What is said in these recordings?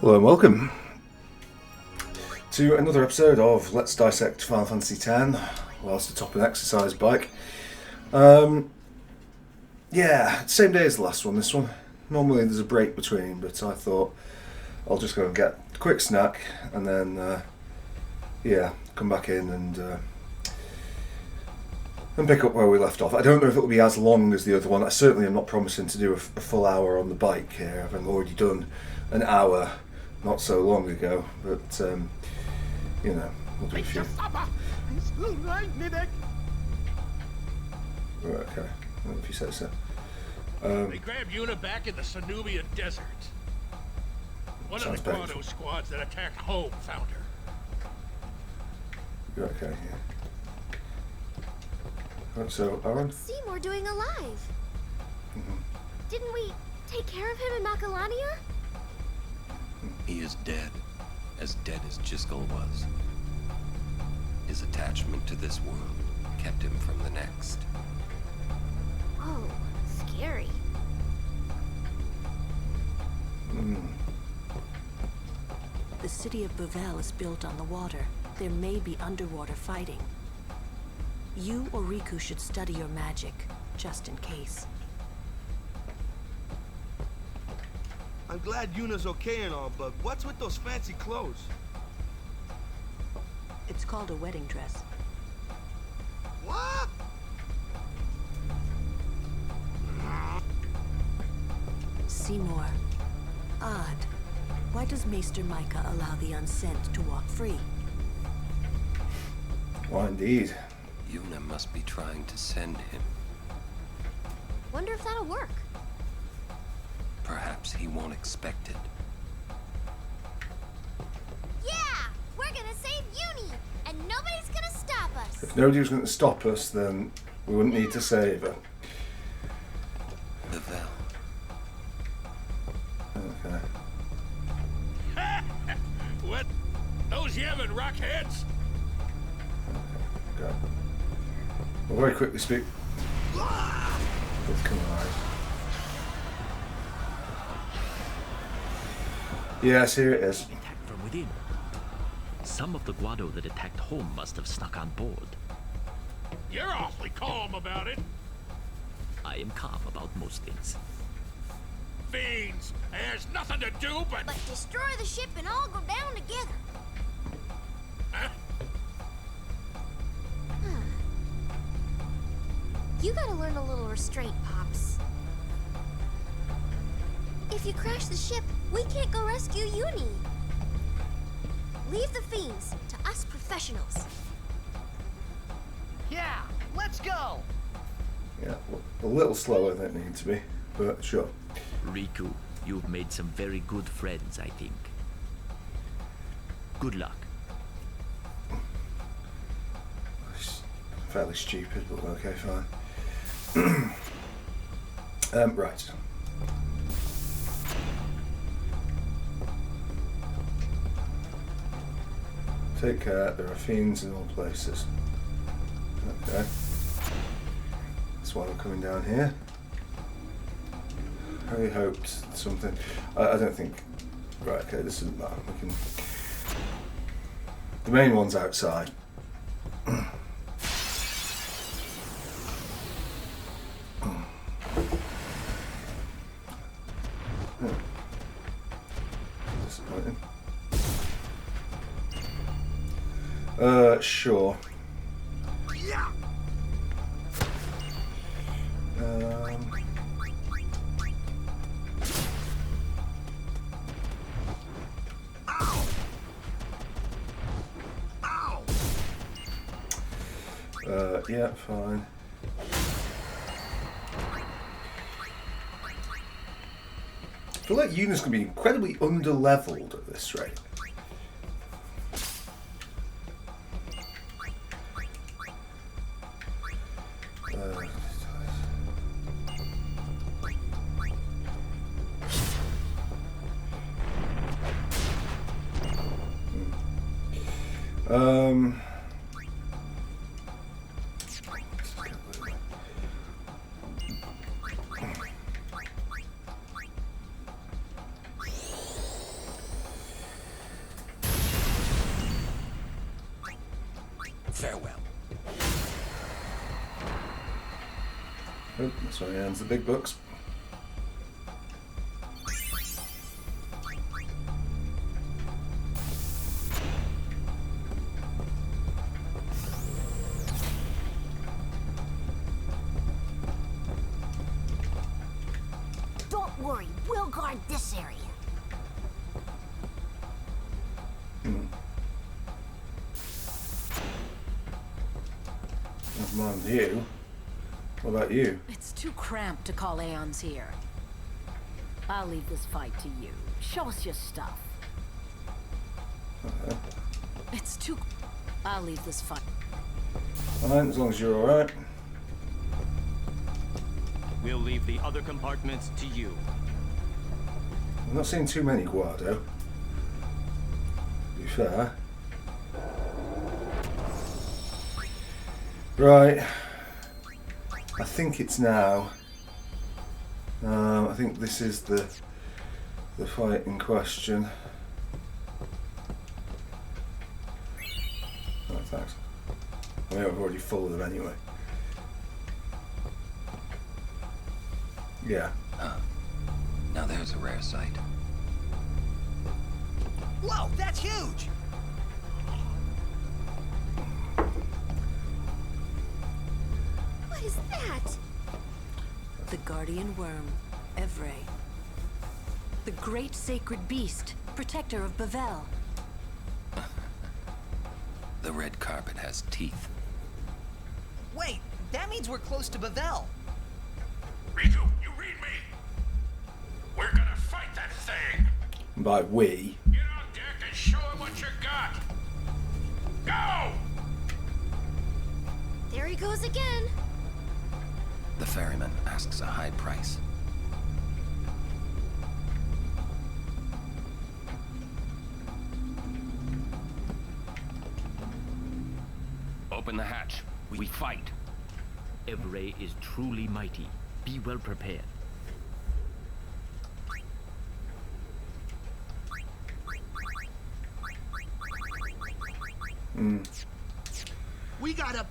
Hello and welcome to another episode of Let's Dissect Final Fantasy X whilst atop an exercise bike. Yeah, same day as the last one, this one. Normally there's a break between, but I thought I'll just go and get a quick snack and then, come back in and pick up where we left off. I don't know if it'll be as long as the other one. I certainly am not promising to do a full hour on the bike here. I've already done an hour not so long ago, but we'll do a few. Right, okay, well, if you say so. They grabbed Yuna back in the Sanubian desert. One of the Grotto squads that attacked home found her. Okay, yeah. Right, so, Aaron? What's Seymour doing alive? Didn't we take care of him in Macalania? He is dead as Jiskel was. His attachment to this world kept him from the next. Oh, scary. The city of Bevelle is built on the water. There may be underwater fighting. You or Riku should study your magic, just in case. I'm glad Yuna's okay and all, but what's with those fancy clothes? It's called a wedding dress. What? Seymour. Odd. Why does Maester Micah allow the unsent to walk free? Why indeed. Yuna must be trying to send him. Wonder if that'll work. Perhaps he won't expect it. Yeah! We're gonna save Uni! And nobody's gonna stop us! If nobody was going to stop us, then we wouldn't need to save her. Bevelle. Okay. What? Those Yemen rockheads? Okay. We'll very quickly speak. Both come alive. Yes, here it is. Attacked from within. Some of the Guado that attacked home must have snuck on board. You're awfully calm about it. I am calm about most things. Fiends! There's nothing to do but destroy the ship and all go down together. Huh? You gotta learn a little restraint, Pops. If you crash the ship, we can't go rescue Uni. Leave the fiends to us professionals. Yeah, let's go! Yeah, a little slower than it needs to be, but sure. Riku, you've made some very good friends, I think. Good luck. It's fairly stupid, but okay, fine. Right. Take care, there are fiends in all places. Okay. That's why we're coming down here. I really hoped something. I don't think. Right, okay, this doesn't matter. We can. The main one's outside. Disappointing. Sure. Yeah. Ow! Ow! Yeah, fine. I feel like Yuna's going to be incredibly under-leveled at this rate. Oh, that's where he earns the big bucks. Don't worry, we'll guard this area. Never mind you. What about you? It's too cramped to call Aeons here. I'll leave this fight to you. Show us your stuff. It's too... I'll leave this fight. Fine, as long as you're alright. We'll leave the other compartments to you. I'm not seeing too many Guado. To be fair. Right. I think it's now. I think this is the fight in question. Oh, thanks. I mean, I've already full of them anyway. Yeah. Now there's a rare sight. Whoa, that's huge! What is that? The guardian worm, Evre. The great sacred beast, protector of Bevelle. The red carpet has teeth. Wait, that means we're close to Bevelle. Riku, you read me? We're gonna fight that thing! And by we. Get on deck and show him what you got! Go! There he goes again. The ferryman asks a high price. Open the hatch. We fight. Evre is truly mighty. Be well prepared. We gotta...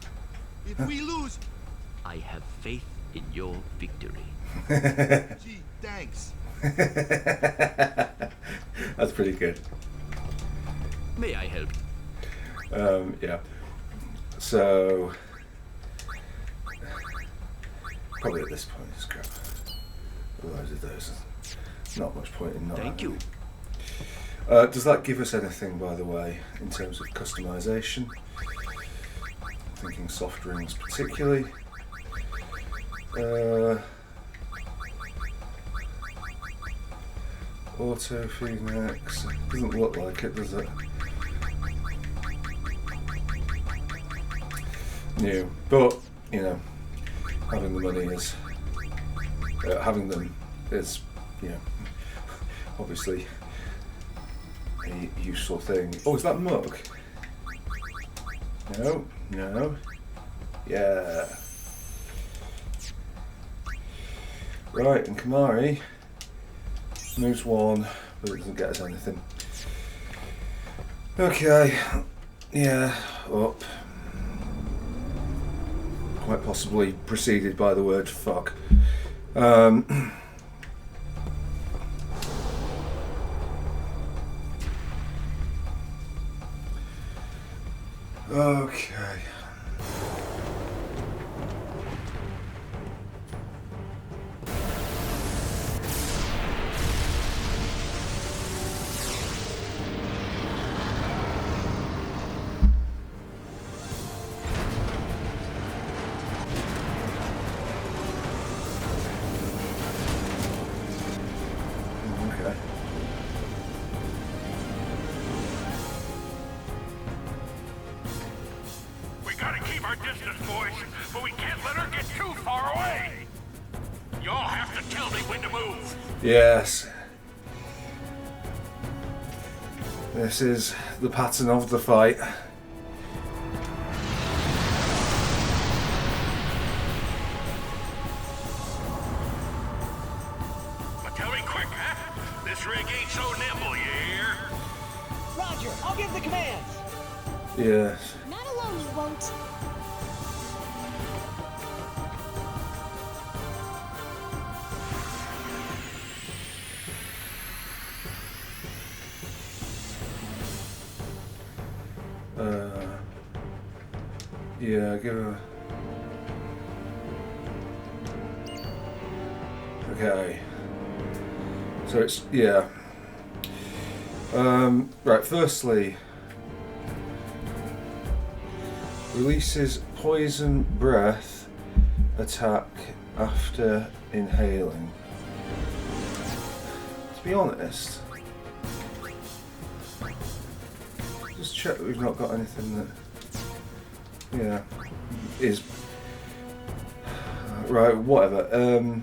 If we lose... I have faith in your victory. Gee, thanks. That's pretty good. May I help? Yeah. So probably at this point just grab a load of those. Not much point in not Thank you. Does that give us anything, by the way, in terms of customization? I'm thinking soft rings particularly. Auto Phoenix. Doesn't look like it, does it? New, but you know, having the money is having them is, you know, obviously a useful thing. Oh, is that mug? No, no, yeah. Right, and Kamari moves one, but it doesn't get us anything. Okay, yeah, up. Quite possibly preceded by the word fuck. Okay. Okay. We gotta keep our distance, boys, but we can't let her get too far away! Y'all have to tell me when to move! Yes. This is the pattern of the fight. But tell me quick, huh? This rig ain't so nimble, you hear? Roger, I'll give the commands. Yes. Not alone, you won't. Yeah, give her. Okay. So it's yeah. Right. Firstly, releases poison breath attack after inhaling. To be honest, just check that we've not got anything that. Yeah, is right. Whatever.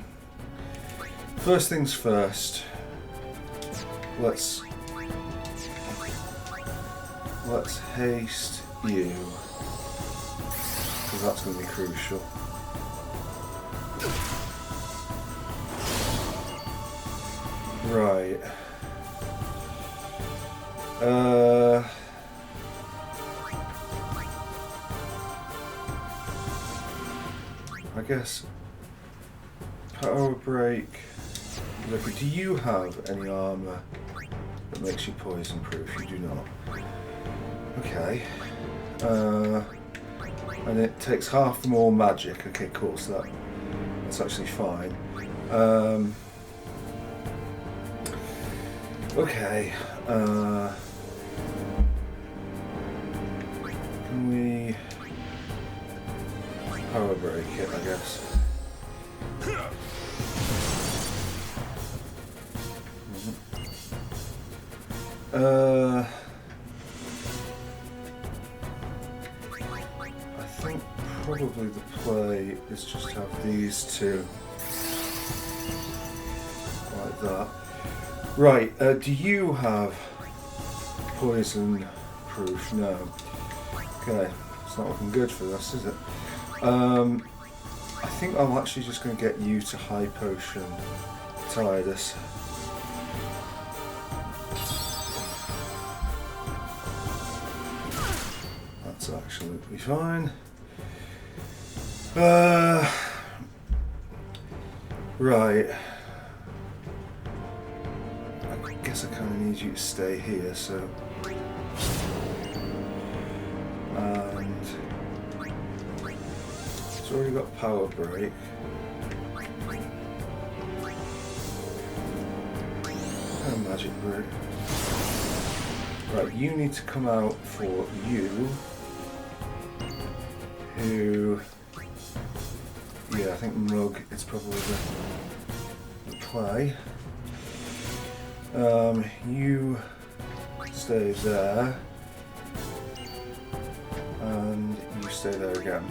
First things first. Let's haste you, because that's going to be crucial. Right. I guess power break. Look, do you have any armor that makes you poison proof? You do not. Okay. And it takes half more magic. Okay, cool. So that's actually fine. Okay. Can we power break it, I guess? I think probably the play is just have these two like that. Right, do you have poison proof? No. Okay, it's not looking good for this, is it? I think I'm actually just going to get you to high potion Tidus. That's absolutely fine. Right. I guess I kind of need you to stay here, so. And it's already got power break. And magic break. Right, you need to come out for you. Who? Yeah, I think Mug is probably the play. You stay there, and you stay there again.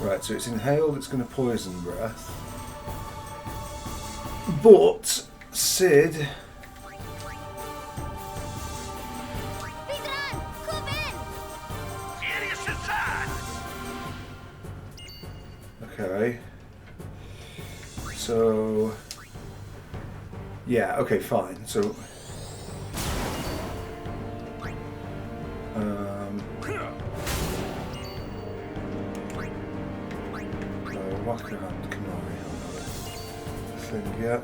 Right, so it's inhaled, it's going to poison breath. But Sid. Okay. So. Yeah, okay, fine. So. Whack around, come on, thing yet.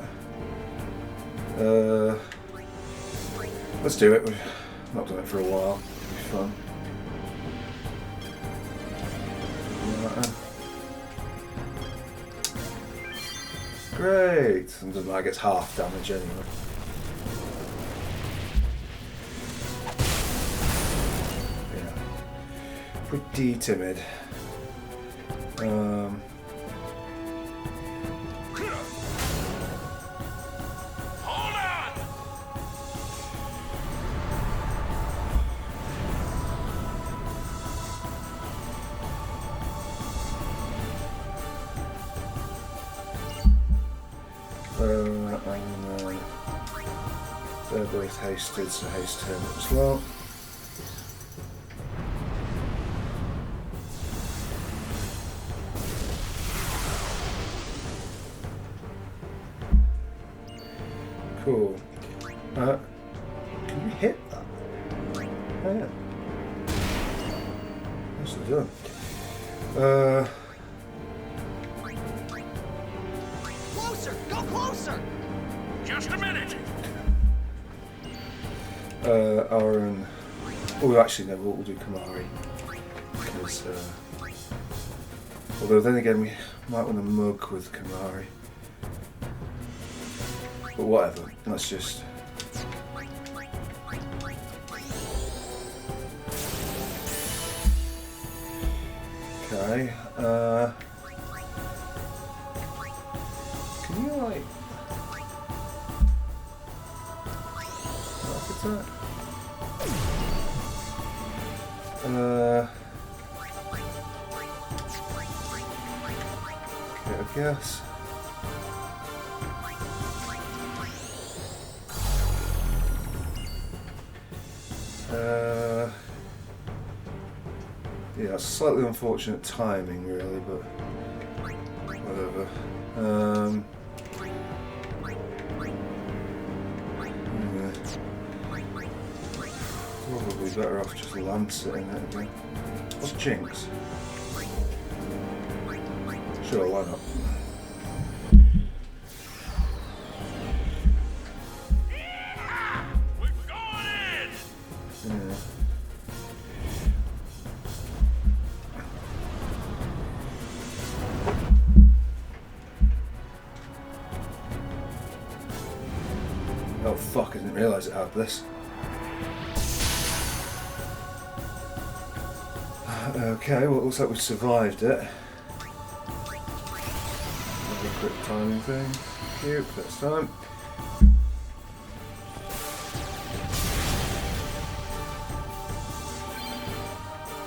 Let's do it. We've not done it for a while. It'll be fun. Great! Something like it's half damage anyway. Yeah. Pretty timid. They're both hasted, so haste him as well. Cool. Can you hit that? Oh yeah. Nicely done. Closer! Go closer! Just a minute. Aaron. Oh, actually, no, we'll do Kamari. Because, although then again, we might want to mug with Kamari. But whatever, let's just. Okay, can you like attack? Okay, I guess. Yeah, it's slightly unfortunate timing, really, but whatever. Yeah. Probably better off just lancing it again. What's Jinx? Sure, why not? Oh fuck, I didn't realise it had this. Okay, well it looks like we've survived it. Another quick timing thing. Cute, first time.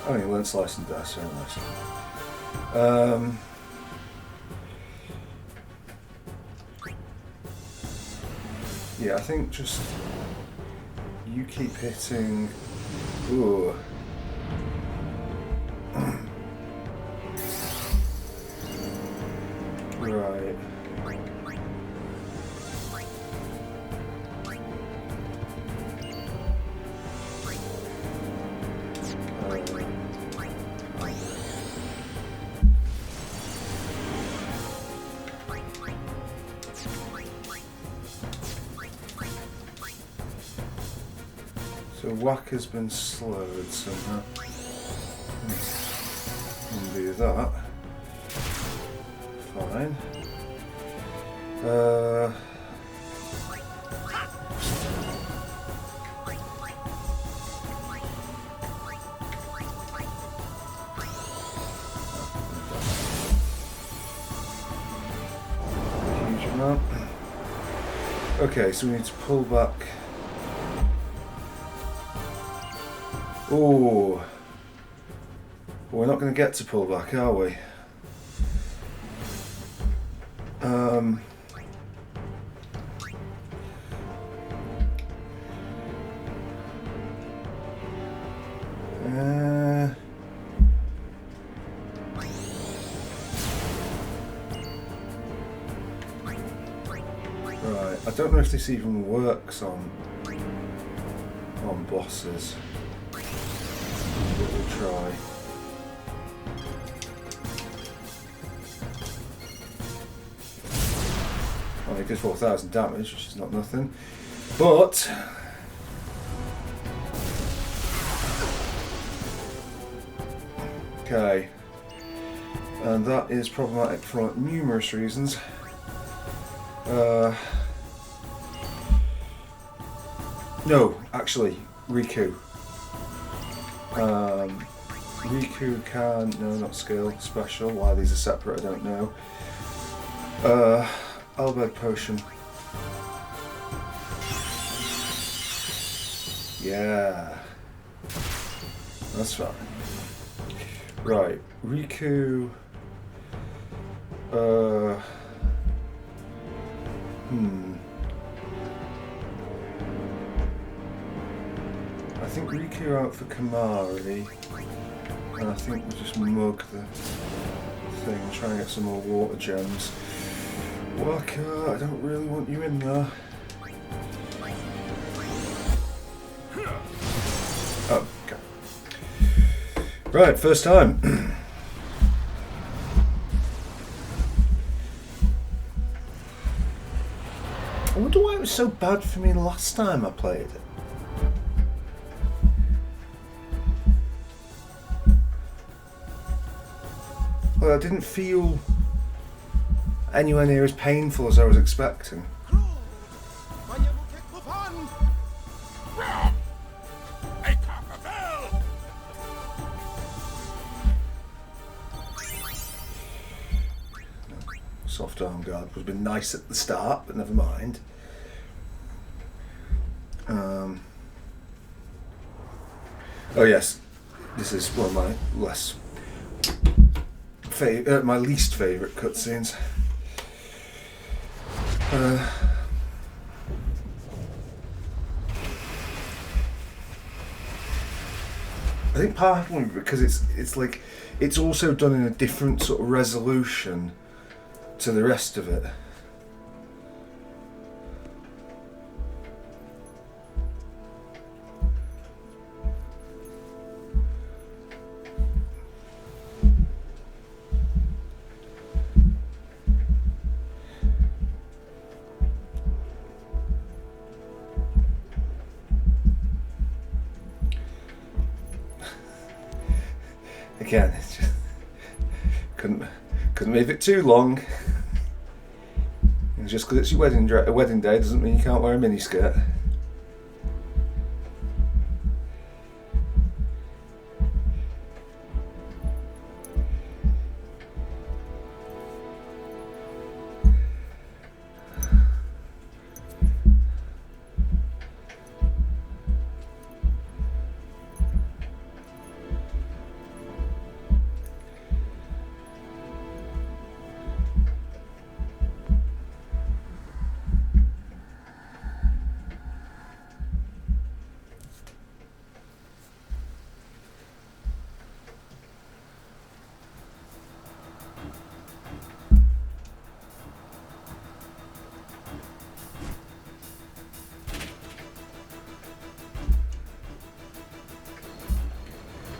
Oh, you learned slice and dice, very nice. Yeah, I think just you keep hitting. Ooh. Right. So whack has been slowed somehow. Undo that. Fine. Huge amount. Okay, so we need to pull back. Oh, we're not going to get to pull back, are we? Right, I don't know if this even works on bosses. But we'll try. Well, it did 4,000 damage, which is not nothing. But okay, and that is problematic for numerous reasons. No, actually, Riku. Riku can, no, not skill, special. Why these are separate, I don't know. Albed potion. Yeah, that's fine. Right, Riku. I think Riku out for Kamari, and I think we'll just mug the thing, try and get some more water gems. Waka, I don't really want you in there. Oh, okay. Right, first time. I wonder why it was so bad for me last time I played it. Well, it didn't feel anywhere near as painful as I was expecting. Soft arm guard would have been nice at the start, but never mind. Oh yes, this is one of my my least favourite cutscenes. I think partly because it's like it's also done in a different sort of resolution to the rest of it. Again, it's just couldn't move it too long. And just because it's your wedding day doesn't mean you can't wear a miniskirt.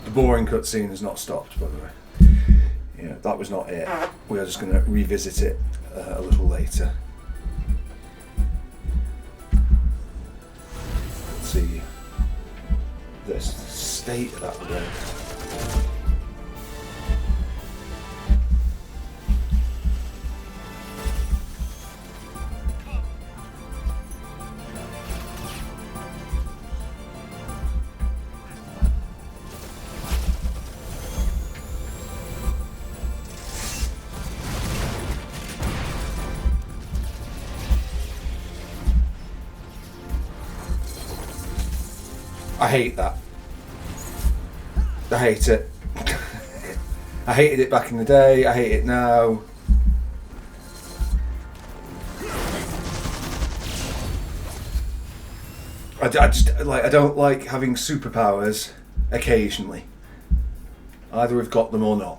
The boring cutscene has not stopped, by the way. Yeah, that was not it. We are just going to revisit it a little later. Let's see this state of that road. I hate that. I hate it. I hated it back in the day. I hate it now. I don't like having superpowers occasionally. Either we've got them or not.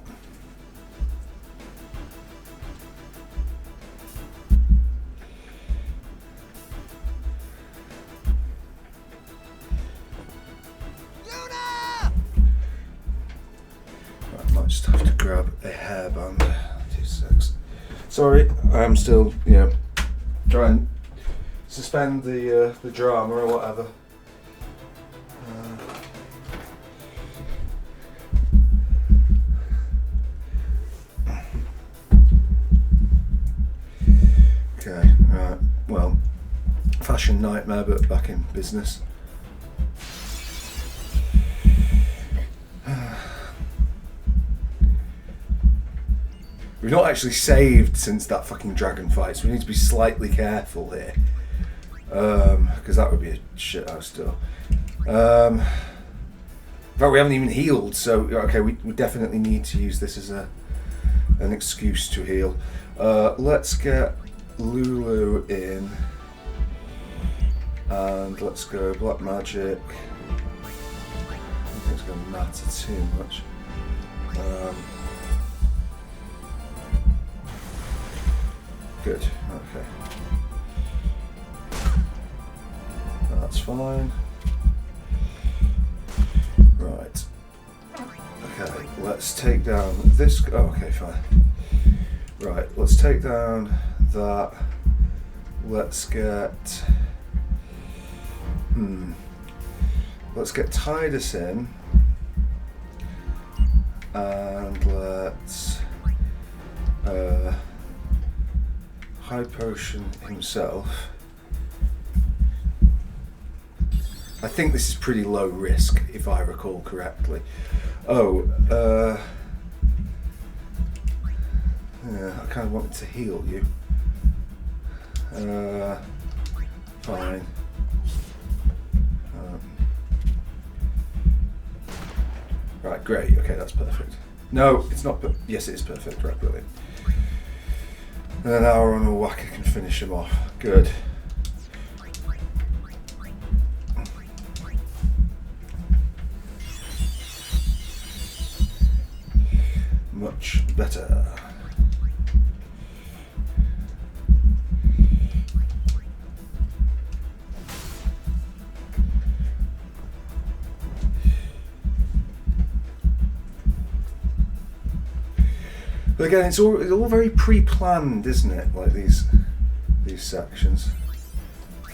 Just have to grab a hairband. 2 seconds. Sorry, I'm still, trying to suspend the drama or whatever. Okay, right. Well, fashion nightmare, but back in business. We've not actually saved since that fucking dragon fight, so we need to be slightly careful here. Because that would be a shithouse door. In fact, we haven't even healed, so okay, we definitely need to use this as an excuse to heal. Let's get Lulu in. And let's go Black Magic. I don't think it's going to matter too much. Good, okay. That's fine. Right. Okay, let's take down this. Oh, okay, fine. Right, let's take down that. let's get Tidus in, and let's High Potion himself. I think this is pretty low risk, if I recall correctly. Oh, yeah, I kind of wanted to heal you. Fine. Right, great. Okay, that's perfect. No, it's not. Yes, it is perfect. Right, brilliant. And an hour on a whacker can finish him off. Good. Much better. But again, it's all very pre-planned, isn't it? Like these sections.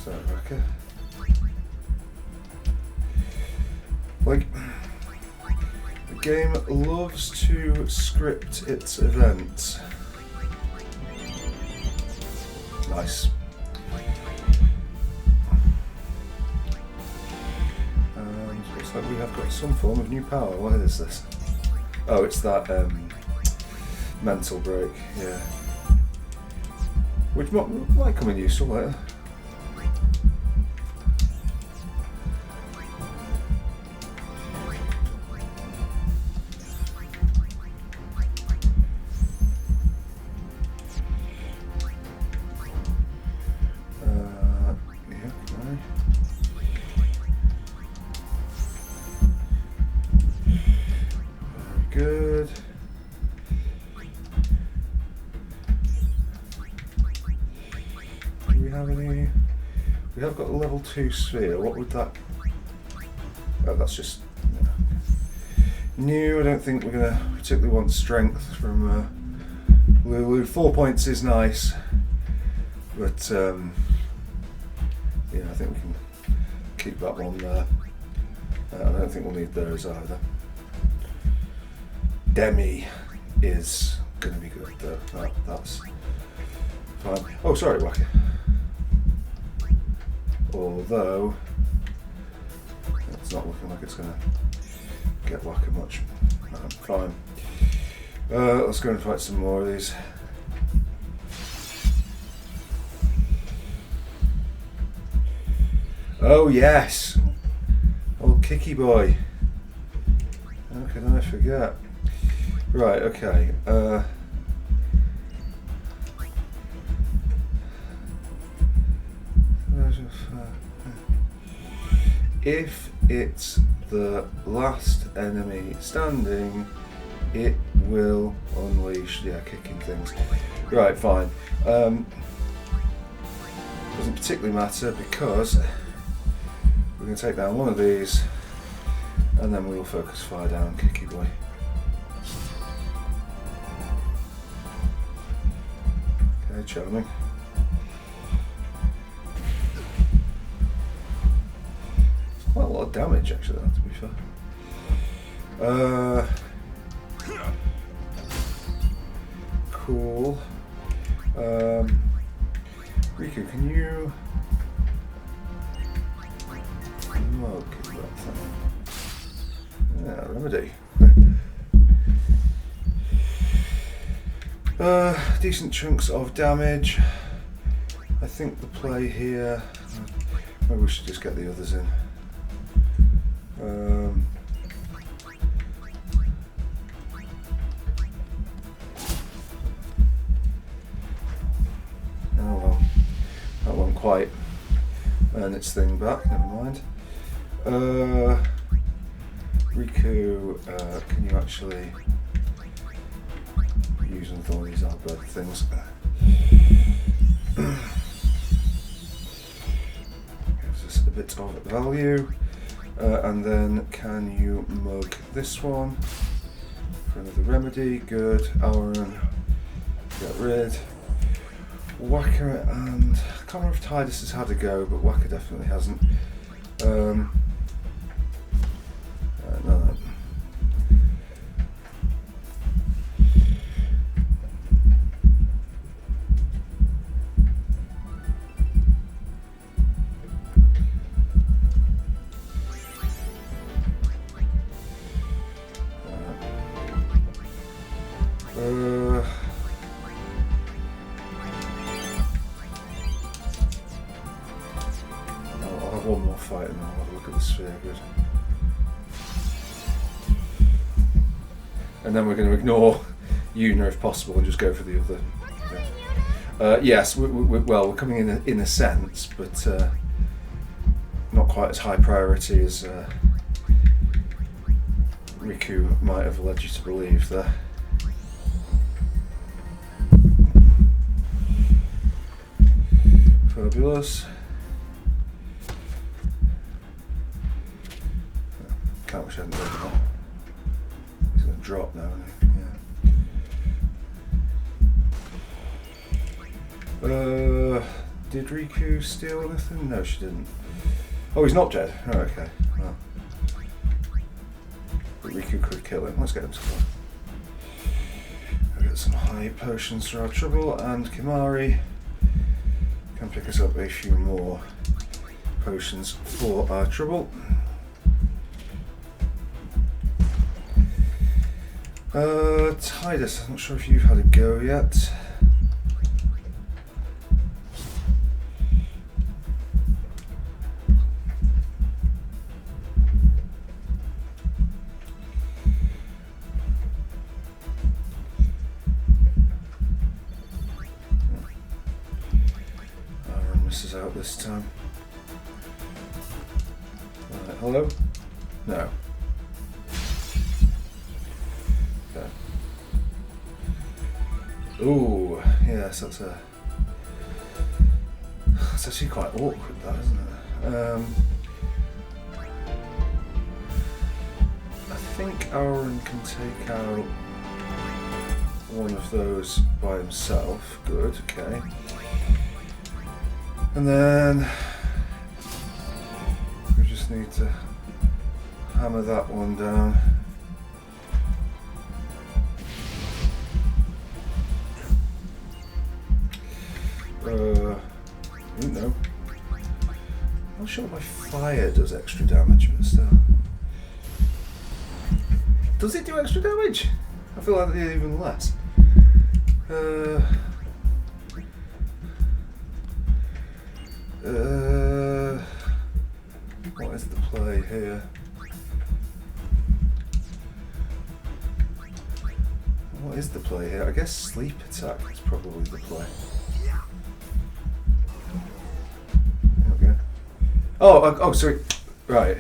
Sorry, Rebecca. Like, the game loves to script its events. Nice. And looks like we have got some form of new power. What is this? Oh, it's that mental break, yeah. Which might come in useful later. Good. Do we have any? We have got a level 2 sphere. What would that? Oh, that's just new. I don't think we're gonna particularly want strength from Lulu. 4 points is nice, but yeah, I think we can keep that one there. I don't think we'll need those either. Demi is going to be good though. That's fine. Oh, sorry, Wacky. Although it's not looking like it's going to get Wacker much. Fine. Let's go and fight some more of these. Oh yes, old Kicky boy. How could I forget? Right, okay. If it's the last enemy standing, it will unleash, yeah, kicking things. Right, fine. Doesn't particularly matter because we're going to take down one of these and then we will focus fire down Kicky boy. Okay, charming. It's quite a lot of damage actually, to be fair. Cool. Riku, can you mug that thing? Yeah, remedy. Decent chunks of damage. I think the play here. Maybe we should just get the others in. Oh well, that won't quite earn its thing back. Never mind. Riku, can you actually use one of all these outbird things? Gives us a bit of value. And then can you mug this one for another remedy? Good. Auron, get rid. Whacker and I can't remember if Titus has had a go, but Whacker definitely hasn't. No. I'll have one more fight and then I'll have a look at the sphere. Good. And then we're going to ignore Una if possible and just go for the other. Yes, well, we're coming in a sense, but not quite as high priority as Riku might have led you to believe there. Fabulous. Can't wish I hadn't done that. He's going to drop now, isn't he? Yeah. Did Riku steal anything? No, she didn't. Oh, he's not dead. Oh, okay. Well. But Riku could kill him. Let's get him to fly. We'll get some high potions for our trouble, and Kimari can pick us up a few more potions for our trouble. Titus, I'm not sure if you've had a go yet. Aaron misses out this time. Hello? No. Ooh, yes, that's actually quite awkward, that, isn't it? I think Aaron can take out one of those by himself. Good, okay. And then we just need to hammer that one down. No. I'm not sure my fire does extra damage, but still. Does it do extra damage? I feel like it did even less. What is the play here? What is the play here? I guess sleep attack is probably the play. Oh, sorry. Right.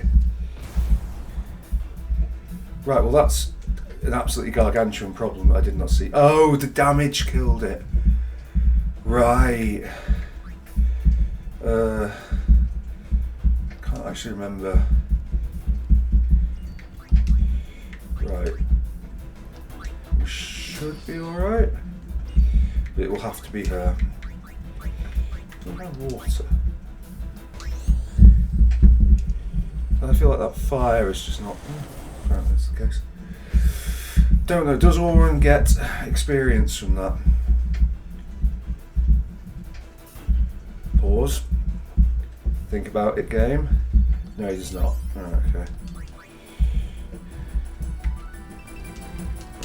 Right, well that's an absolutely gargantuan problem that I did not see. Oh, the damage killed it. Right. Can't actually remember. Right. We should be alright. It will have to be her. What about water? I feel like that fire is just not. Apparently that's the case. Don't know. Does Oren get experience from that? Pause. Think about it, game. No, he does not. Right, okay.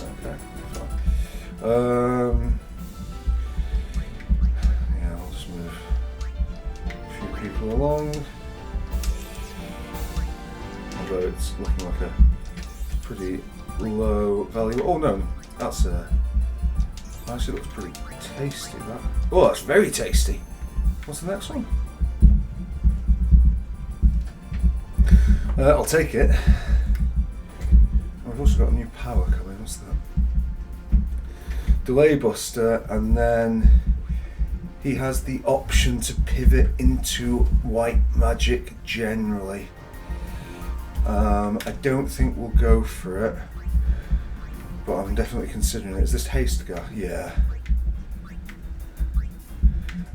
Okay, fine. Yeah, I'll just move a few people along. Although it's looking like a pretty low value. Oh no, that's actually looks pretty tasty. That. Oh, that's very tasty. What's the next one? I'll take it. I've also got a new power coming. What's that? Delay Buster, and then he has the option to pivot into white magic generally. I don't think we'll go for it, but I'm definitely considering it. Is this haste guy? Yeah.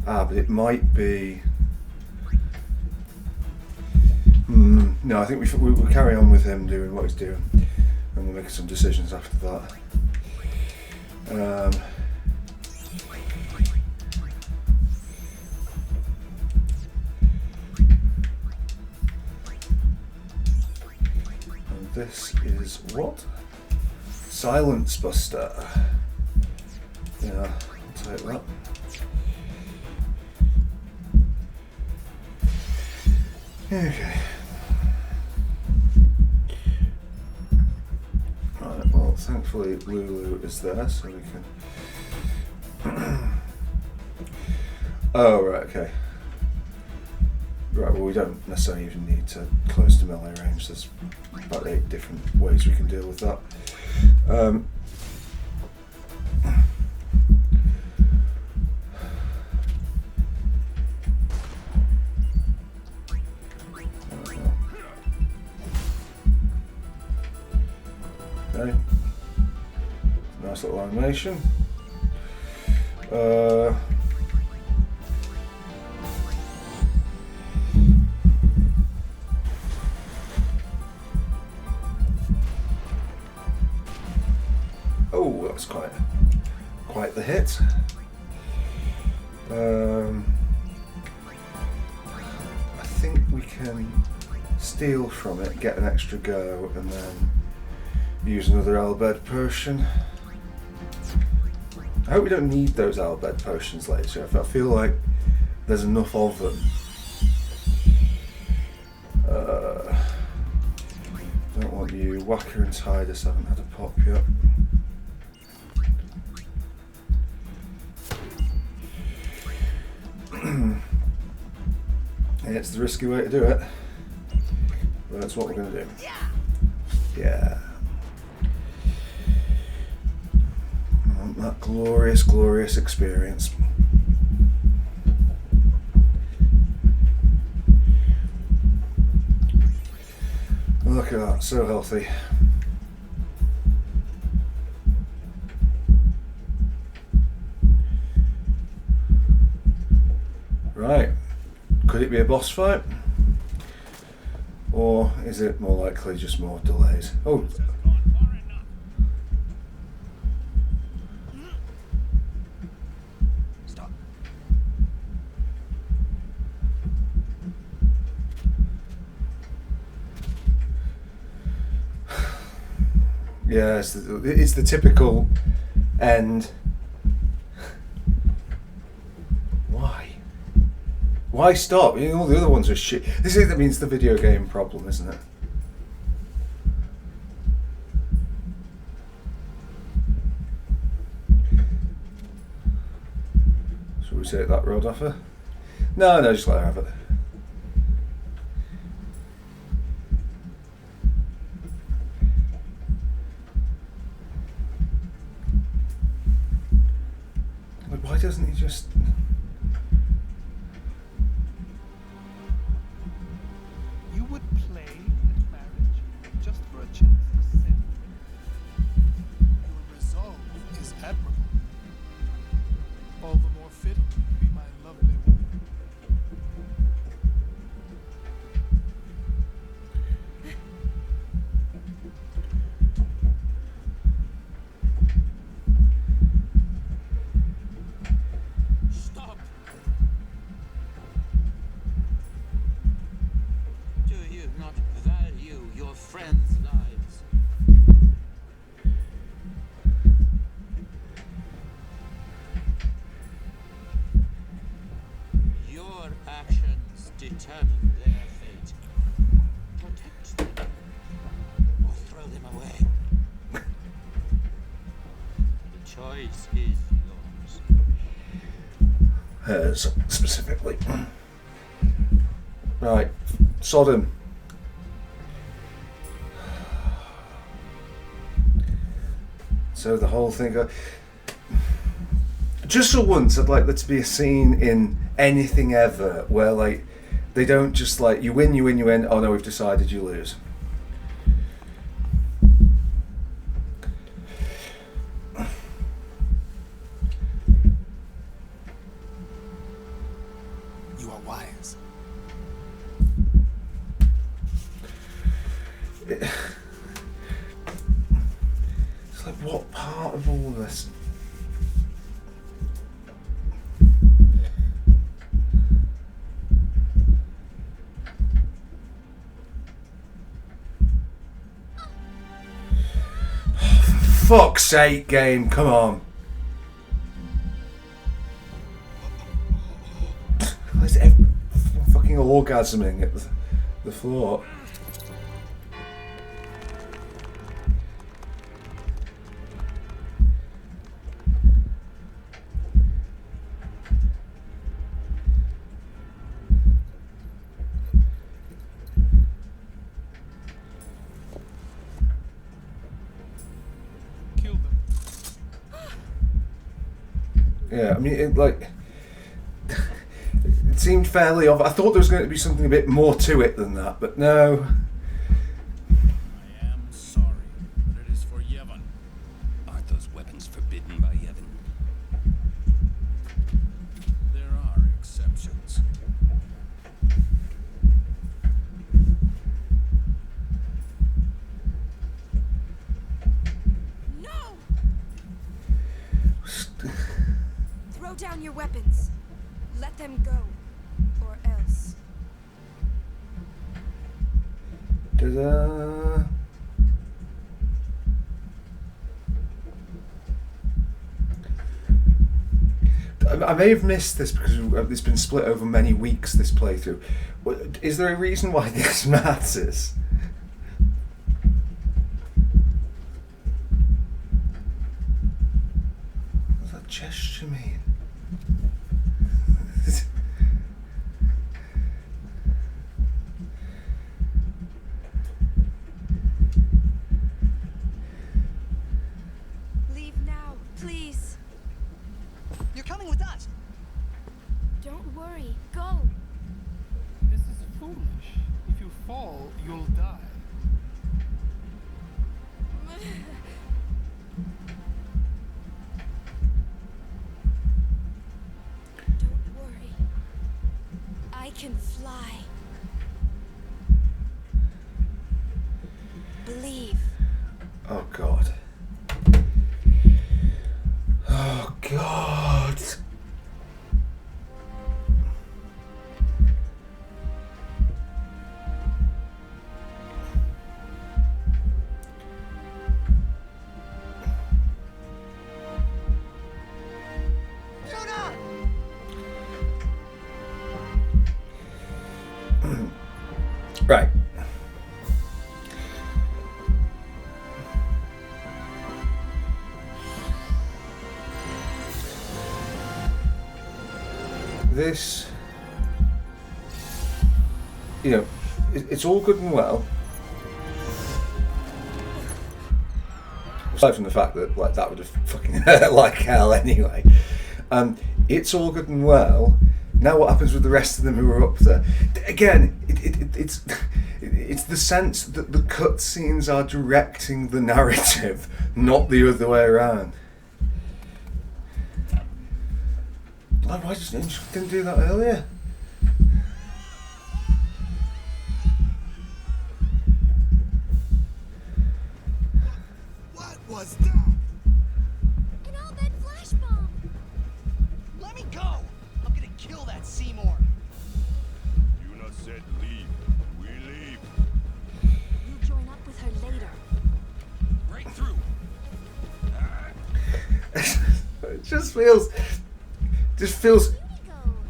but it might be. No, I think we'll carry on with him doing what he's doing, and we'll make some decisions after that. And this is what? Silence Buster. Yeah, I'll take that. Okay. Right, well, thankfully Lulu is there, so we can... Oh, right, okay. Right, well, we don't necessarily even need to close to melee range. There's about 8 different ways we can deal with that. Okay. Nice little animation. Oh, that was quite the hit. I think we can steal from it, get an extra go, and then use another Albed potion. I hope we don't need those Albed potions later. I feel like there's enough of them. Don't want you. Whacker and Tidus haven't had a pop yet. It's the risky way to do it, but that's what we're going to do. Yeah. I want that glorious, glorious experience. Look at that, so healthy. Right. Could it be a boss fight? Or is it more likely just more delays? Oh. Stop. Yeah, it's the typical end. Why stop? You know, all the other ones are shit. That means the video game problem, isn't it? Should we take that road off her? No, just let her have it. But why doesn't he just... Determine their fate. Protect them or throw them away. The choice is yours. Hers, specifically. Right, Sodom. So the whole thing... Just for once, I'd like there to be a scene in anything ever where, like, they don't just, like, you win, you end, oh no, we've decided you lose. it's like, what part of all this? Fuck's sake, game, come on. Why is everyone fucking orgasming at the floor? Yeah, I mean, it seemed fairly obvious. I thought there was going to be something a bit more to it than that, but no. I am sorry, but it is for Yevon. Aren't those weapons forbidden by Yevon? There are exceptions. No! Throw down your weapons. Let them go. Or else. Ta-da. I may have missed this because it's been split over many weeks, this playthrough. Is there a reason why this matters? What does that gesture mean? Leave now, please. You're coming with us. Don't worry. Go. This is foolish. If you fall, you'll die. Don't worry. I can fly. Believe. Oh God. Oh God. Right. This, you know, it's all good and well. Aside from the fact that, like, that would have fucking hurt like hell anyway. It's all good and well. Now what happens with the rest of them who are up there? Again, it's the sense that the cutscenes are directing the narrative, not the other way around. Like, why just didn't do that earlier? What was that? An all-bed flash bomb. Let me go. I'm gonna kill that Seymour. Yuna said leave. We leave. You join up with her later. Right through. It just feels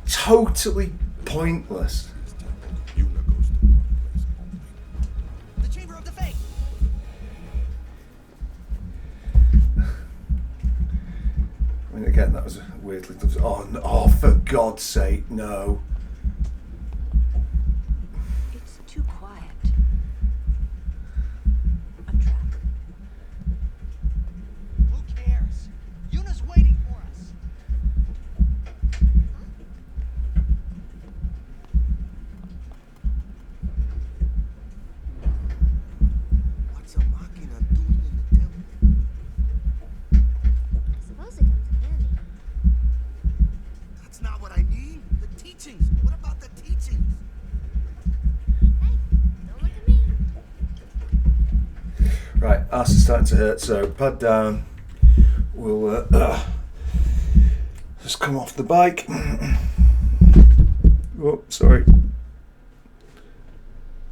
totally pointless. Yuna goes to one place only. The Chamber of the Faith. I mean, again, that was a weirdly. Oh, for God's sake, no. It's too quiet. A trap. Who cares? Yuna's waiting for us. What's a machina doing in the temple? I suppose it comes in handy. That's not what I mean. The teachings. starting to hurt, so pad down. We'll just come off the bike. Oh, sorry.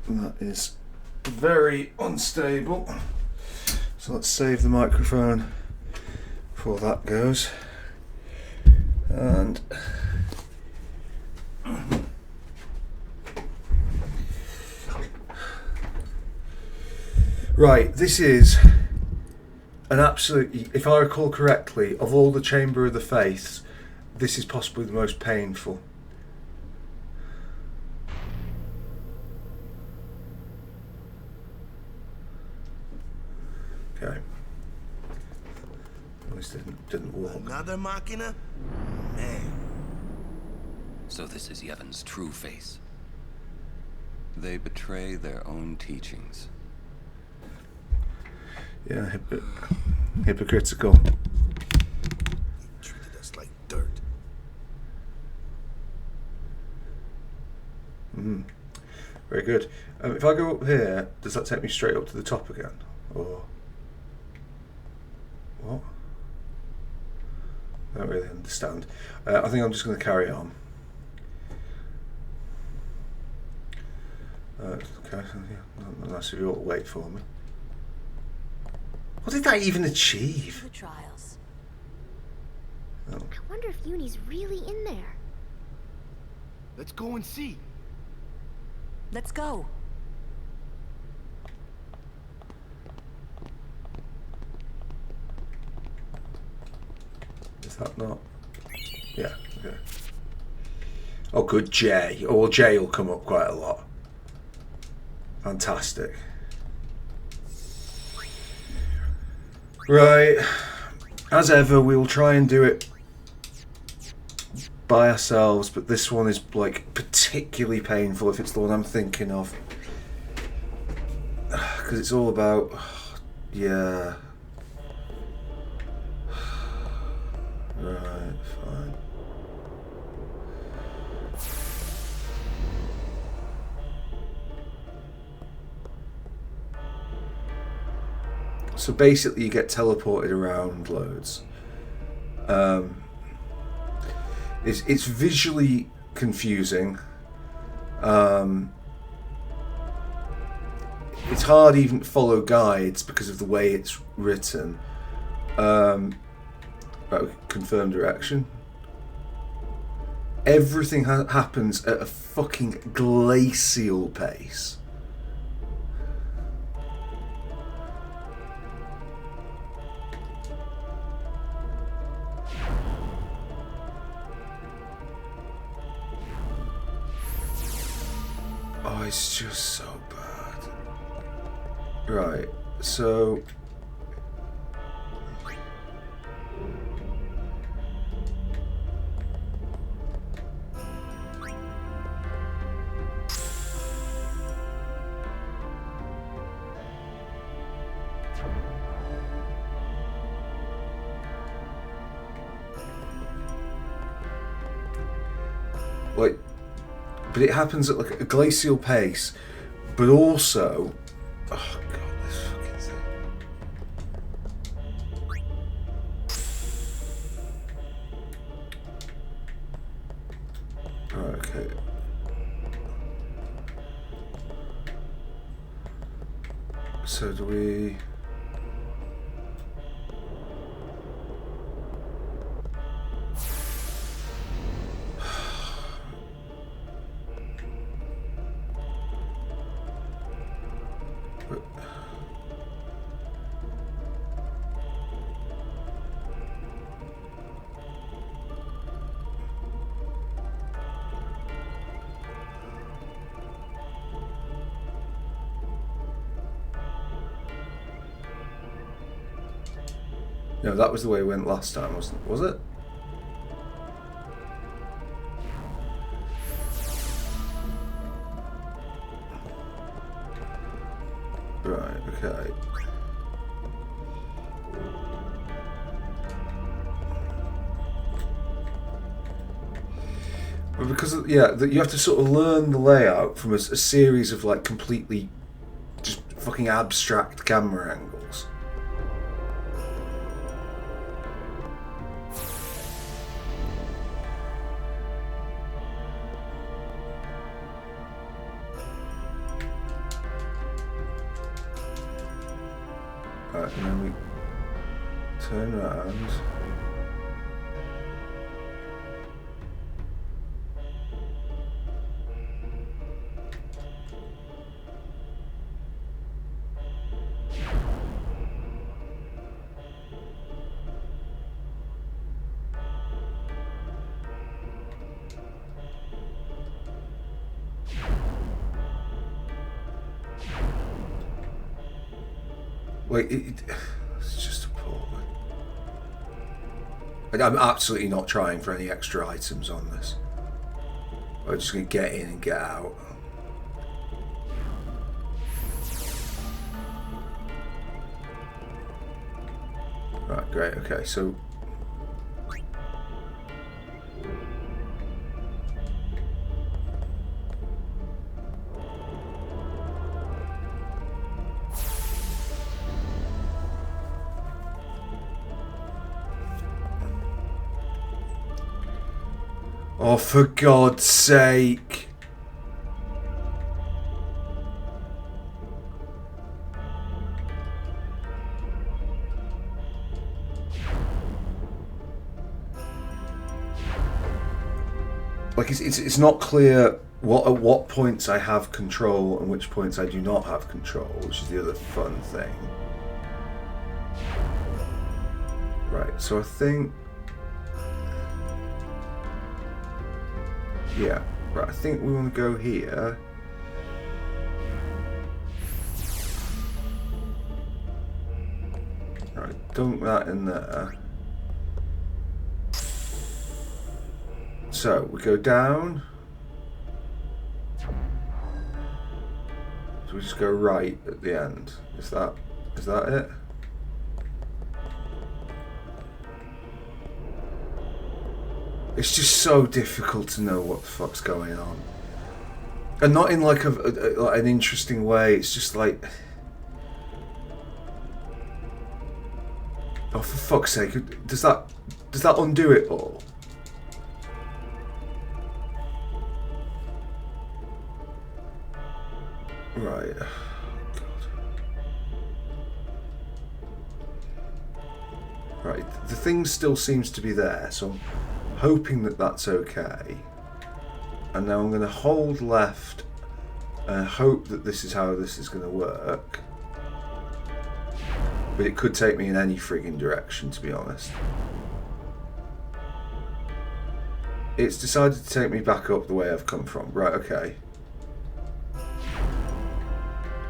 That is very unstable. So let's save the microphone before that goes. And right, this is an absolute, if I recall correctly, of all the Chamber of the Faiths, this is possibly the most painful. Okay. At least it didn't walk. Another Machina? Man. So this is Yevon's true face. They betray their own teachings. Yeah, hypocritical. He treated us like dirt. Very good. If I go up here, does that take me straight up to the top again? Or what? I don't really understand. I think I'm just going to carry on. Okay, unless you all wait for me. What did that even achieve? The trials. I wonder if Uni's really in there. Let's go and see. Let's go. Is that not? Yeah, okay. Oh, good, J. Oh, well, J will come up quite a lot. Fantastic. Right. As ever, we'll try and do it by ourselves, but this one is, like, particularly painful if it's the one I'm thinking of. Because it's all about... Yeah. Right, fine. So basically you get teleported around loads. It's visually confusing. It's hard even to follow guides because of the way it's written. Confirm direction. Everything happens at a fucking glacial pace. Oh, it's just so bad. Right, so... like, but it happens at like a glacial pace, but also, oh god, this fucking thing. Okay. So do we? No, that was the way it went last time, wasn't it? Was it? Right, okay. But because, yeah, you have to sort of learn the layout from a series of, like, completely just fucking abstract camera angles. Right, and then we turn around. Wait, it's just appalling. I'm absolutely not trying for any extra items on this. I'm just going to get in and get out. Right, great, okay, so... Oh, for God's sake. Like, it's not clear at what points I have control and which points I do not have control, which is the other fun thing. Right, so I think... Yeah, right, I think we want to go here. Right, dunk that in there. So, we go down. So we just go right at the end. Is that it? It's just so difficult to know what the fuck's going on, and not in like an interesting way. It's just like, oh, for fuck's sake! Does that undo it all? Right. Right. The thing still seems to be there, so I'm hoping that that's okay. And now I'm going to hold left and hope that this is how this is going to work. But it could take me in any frigging direction, to be honest. It's decided to take me back up the way I've come from. Right, okay.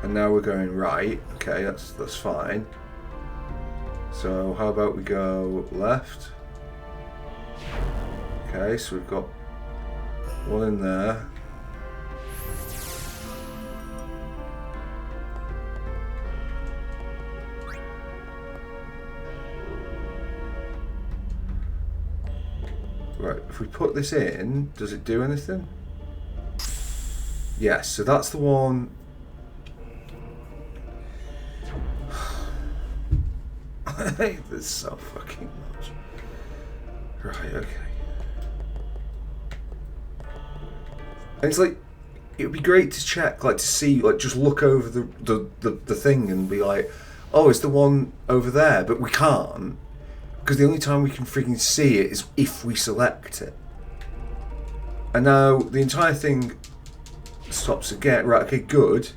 And now we're going right. Okay, that's fine. So how about we go left? Okay, so we've got one in there. Right, if we put this in, does it do anything? Yes, so that's the one. I hate this so fucking much. Right, okay. And it's like, it would be great to check, like to see, like just look over the thing and be like, oh, it's the one over there, but we can't. Because the only time we can freaking see it is if we select it. And now the entire thing stops again. Right, okay, good.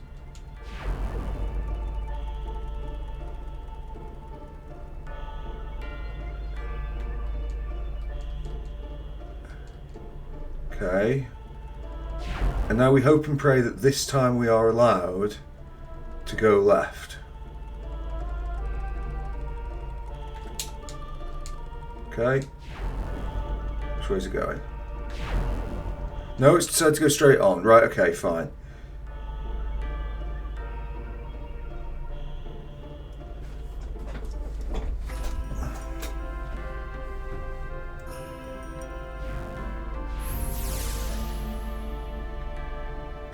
Okay. And now we hope and pray that this time we are allowed to go left. Okay. Which way is it going? No, it's decided to go straight on. Right, okay, fine.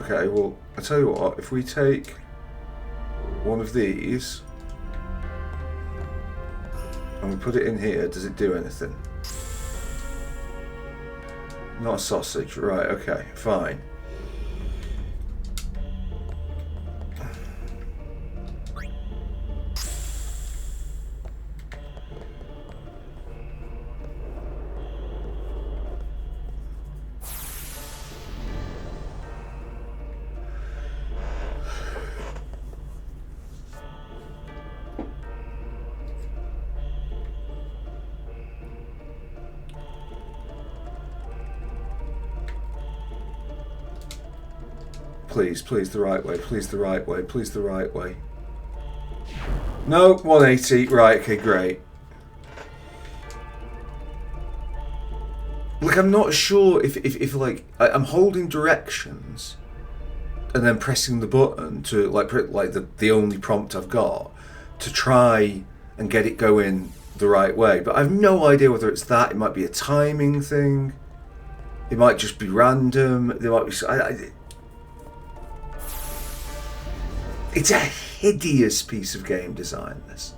Okay, well, I tell you what, if we take one of these and we put it in here, does it do anything? Not a sausage, right, okay, fine. Please, please, the right way. Please, the right way. Please, the right way. No, 180. Right, okay, great. Like, I'm not sure if like, I'm holding directions and then pressing the button to, like the only prompt I've got to try and get it going the right way. But I have no idea whether it's that. It might be a timing thing. It might just be random. There might be... It's a hideous piece of game design, this.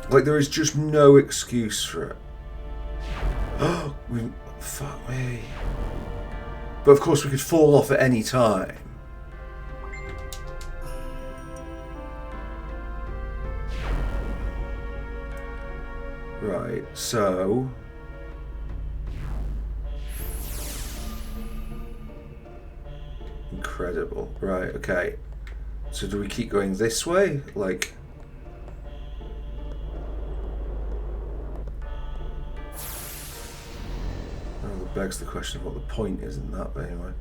Like, there is just no excuse for it. Oh, fuck me. But of course we could fall off at any time. Right, so... Incredible. Right, okay. So do we keep going this way? Like... Oh, that begs the question of what the point is in that, but anyway.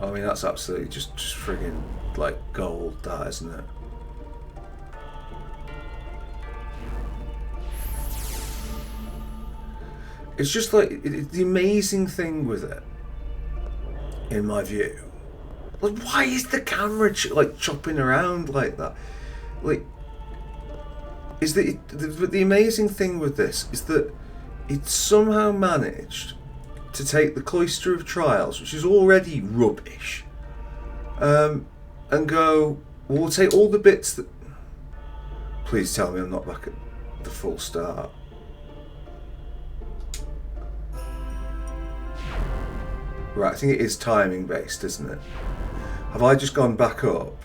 I mean, that's absolutely just friggin' like gold, that, isn't it? It's just like the amazing thing with it, in my view. Like, why is the camera like chopping around like that? Like, is that the amazing thing with this is that it somehow managed to take the Cloister of Trials, which is already rubbish, and go, well, we'll take all the bits that... Please tell me I'm not back at the full start. Right, I think it is timing based, isn't it? Have I just gone back up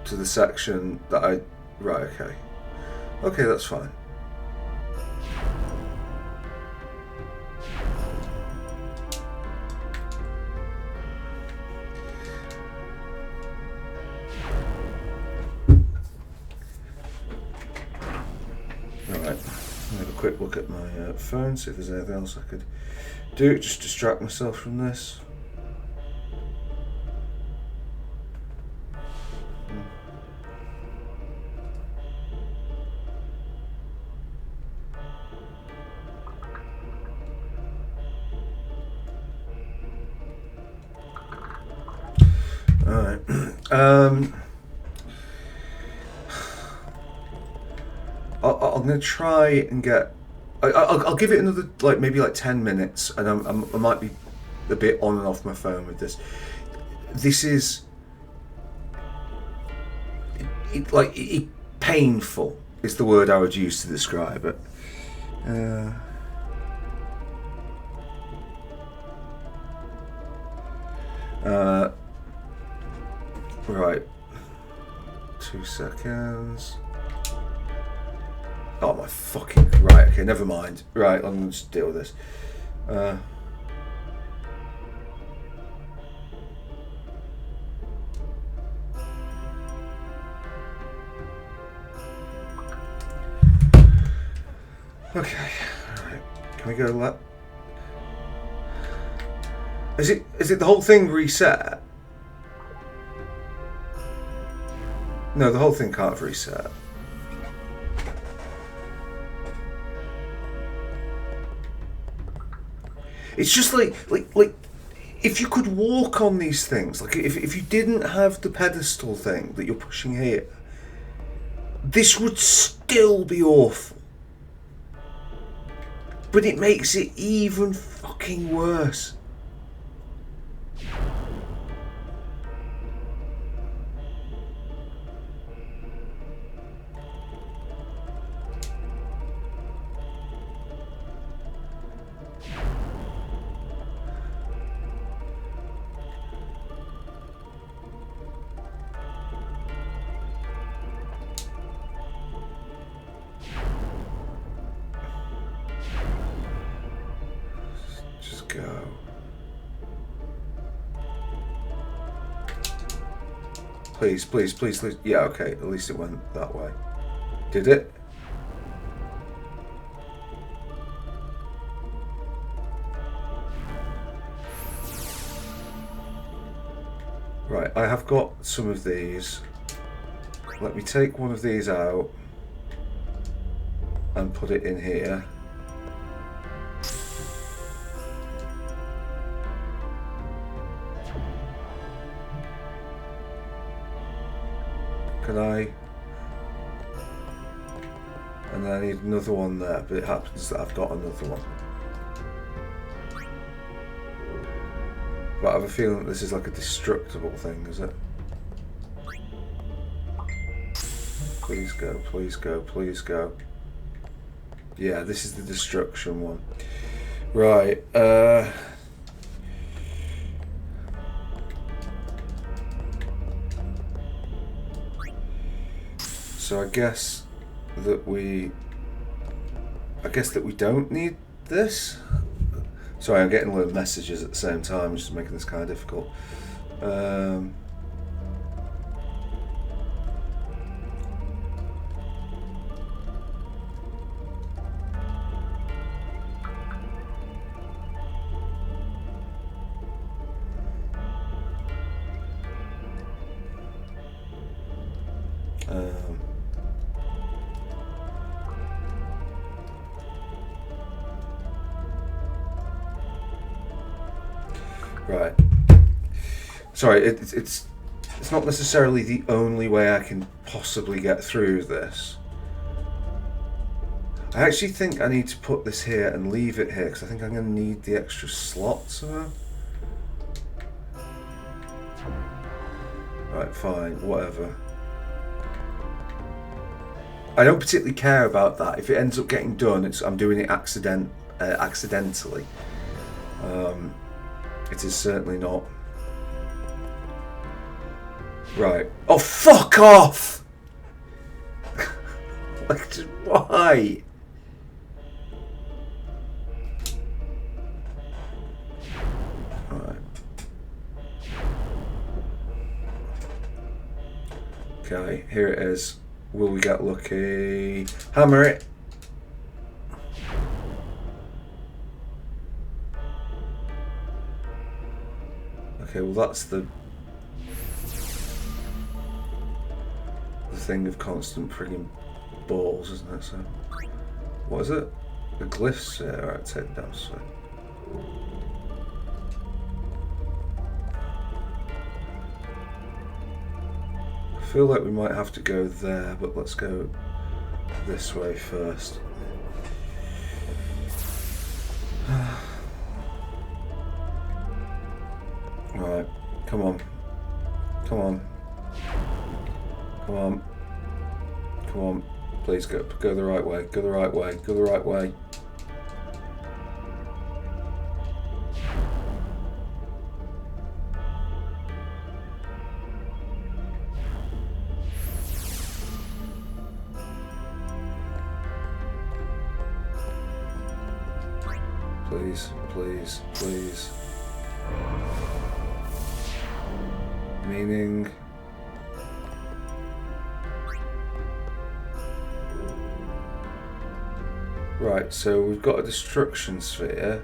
to the section that I... Right, okay. Okay, that's fine. Quick look at my phone, see if there's anything else I could do, just distract myself from this. Alright. I'm going to try and get... I'll give it another, like, maybe like 10 minutes, and I might be a bit on and off my phone with this. This is... painful is the word I would use to describe it. Right. 2 seconds. Oh my fucking... Right, okay, never mind. Right, I'm going to just deal with this. Okay, alright. Can we go left? Is it the whole thing reset? No, the whole thing can't reset. It's just like if you could walk on these things, like if you didn't have the pedestal thing that you're pushing here, this would still be awful. But it makes it even fucking worse. Please, please, please, please. Yeah, okay. At least it went that way. Did it? Right, I have got some of these. Let me take one of these out and put it in here. Can I? And then I need another one there, but it happens that I've got another one. But I have a feeling that this is like a destructible thing, is it? Please go, please go, please go. Yeah, this is the destruction one. Right, so I guess that we don't need this. Sorry, I'm getting a load of messages at the same time, which is making this kind of difficult. Right. Sorry, it's not necessarily the only way I can possibly get through this. I actually think I need to put this here and leave it here because I think I'm going to need the extra slot somehow. Right, fine, whatever. I don't particularly care about that. If it ends up getting done, I'm doing it accidentally. It is certainly not. Right. Oh, fuck off! Like, why? Right. Okay, here it is. Will we get lucky? Hammer it! Okay, well that's the thing of constant frigging balls, isn't it? So, what is it? The glyphs? Yeah, alright, take it down. So. I feel like we might have to go there, but let's go this way first. Right, come on. Come on. Come on. Come on. Please go the right way. Go the right way. Go the right way. Please, please, please. Meaning... Right, so we've got a destruction sphere,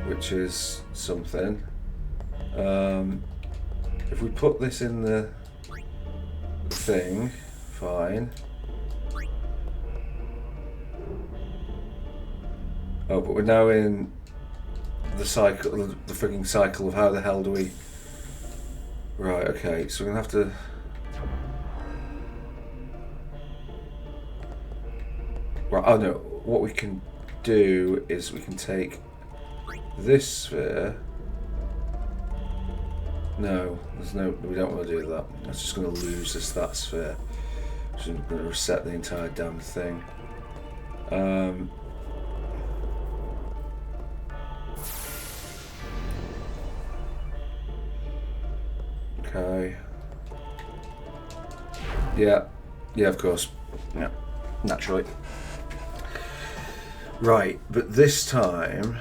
which is something. If we put this in the thing, fine. Oh, but we're now in the cycle, the frigging cycle of how the hell do we... Right, okay, so we're going to have to... Right, oh no, what we can do is we can take this sphere. No, there's no, we don't want to do that. That's just going to lose that sphere. So I'm going to reset the entire damn thing. Okay. Yeah, of course. Yeah, naturally. Right, but this time,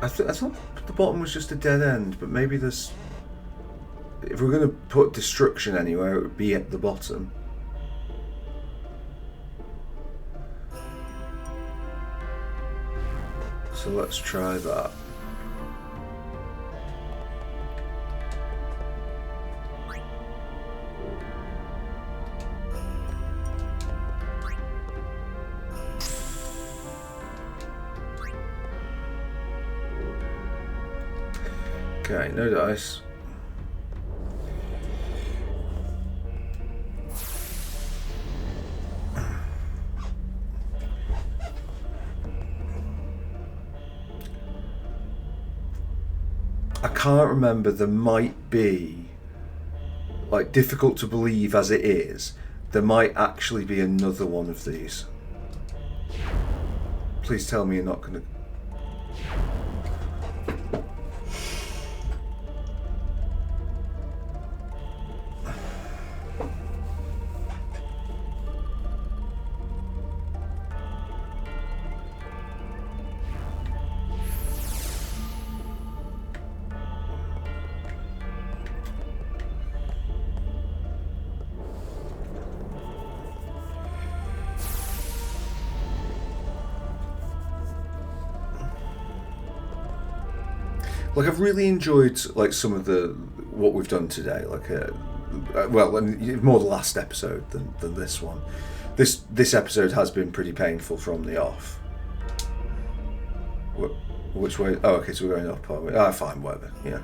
I thought the bottom was just a dead end, but maybe there's... If we're going to put destruction anywhere, it would be at the bottom. So let's try that. Okay, no dice. I can't remember, there might be, like, difficult to believe as it is, there might actually be another one of these. Please tell me you're not going to... Like, I've really enjoyed, like, some of what we've done today. Like, well, more the last episode than this one. This episode has been pretty painful from the off. Which way? Oh, okay, so we're going up, are we? Ah, fine, whatever. Yeah.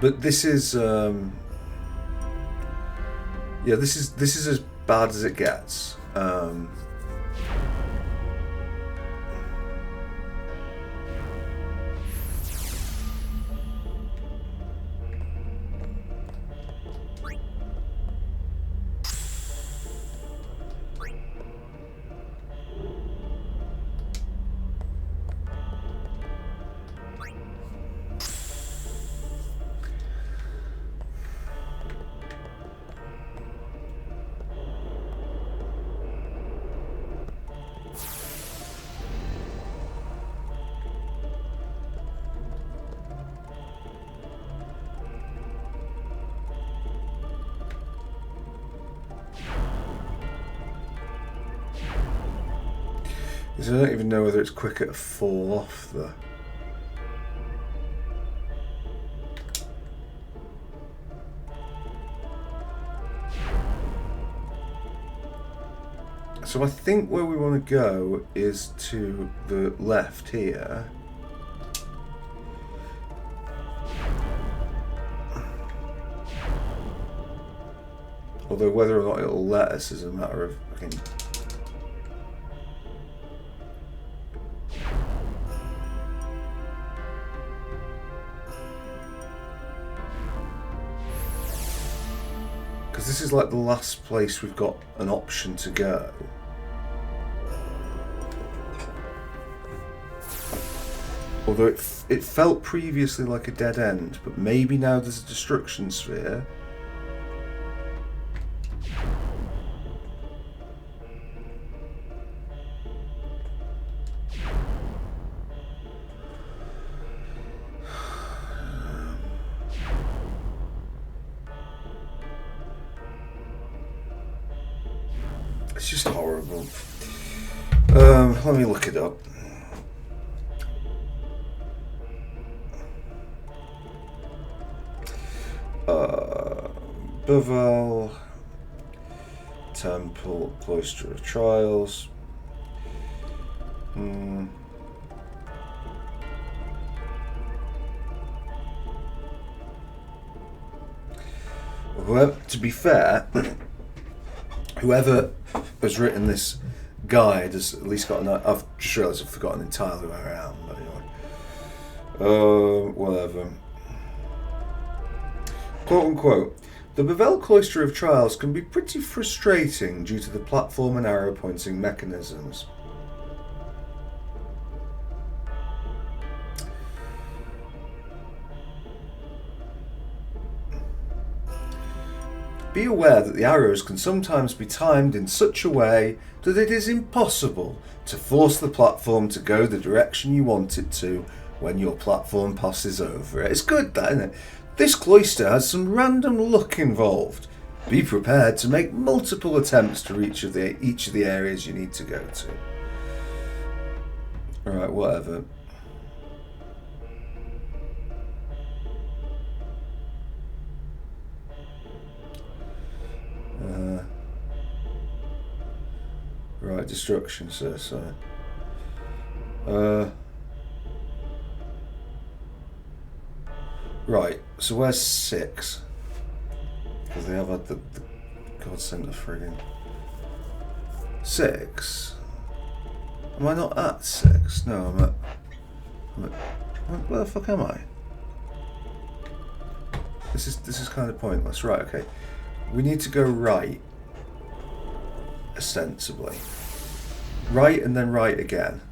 But this is. Yeah, this is as bad as it gets. I don't even know whether it's quicker to fall off the... So I think where we want to go is to the left here. Although whether or not it'll let us is a matter of... This is like the last place we've got an option to go. Although it felt previously like a dead end, but maybe now there's a destruction sphere. It's just horrible. Let me look it up. Bevelle, Temple, Cloister of Trials. Well, to be fair, whoever has written this guide has at least got an... I've just realised I've forgotten entirely where I am, but anyway. Whatever. Quote unquote, the Bevelle Cloister of Trials can be pretty frustrating due to the platform and arrow pointing mechanisms. Be aware that the arrows can sometimes be timed in such a way that it is impossible to force the platform to go the direction you want it to when your platform passes over it. It's good, that, isn't it? This cloister has some random luck involved. Be prepared to make multiple attempts to reach each of the areas you need to go to. Alright, whatever. Right, destruction, sir. So, right. So where's 6? Because they have had the God sent the friggin' 6. Am I not at 6? No, I'm at. Where the fuck am I? This is kind of pointless. Right. Okay. We need to go right. Ostensibly. Right and then right again.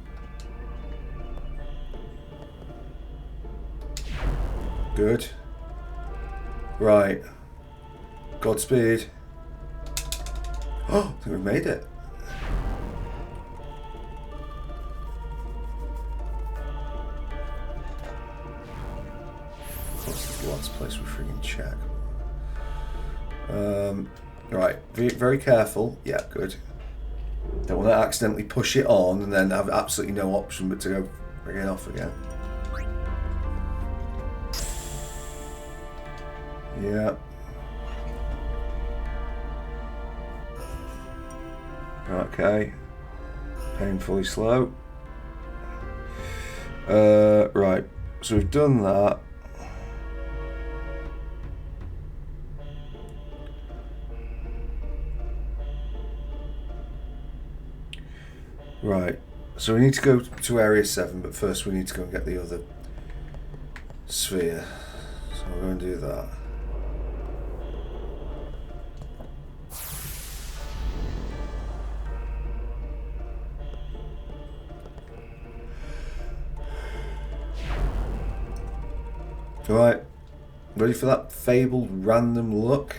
Good. Right. Godspeed. Oh, I think we've made it. This is the last place we freaking check. Right, very careful. Yeah, good. Don't want to accidentally push it on and then have absolutely no option but to go again off again. Yeah. Okay. Painfully slow. Right. So we've done that. Right, so we need to go to Area 7, but first we need to go and get the other sphere. So we're going to do that. Alright, ready for that fabled random luck?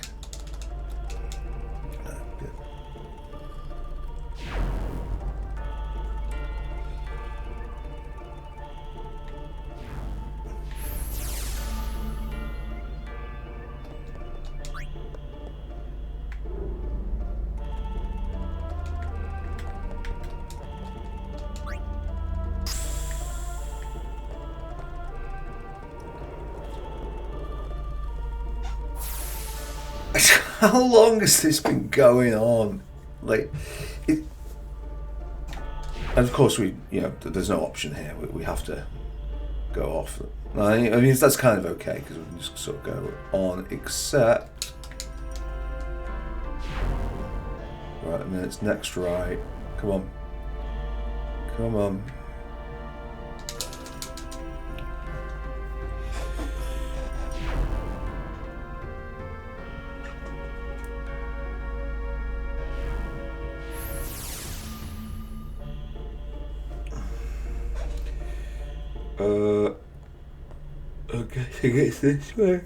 How long has this been going on? Like, it, and of course there's no option here. We have to go off. I mean, that's kind of okay because we can just sort of go on, except right. And then it's next right. Come on, come on. Okay, I think it's this way.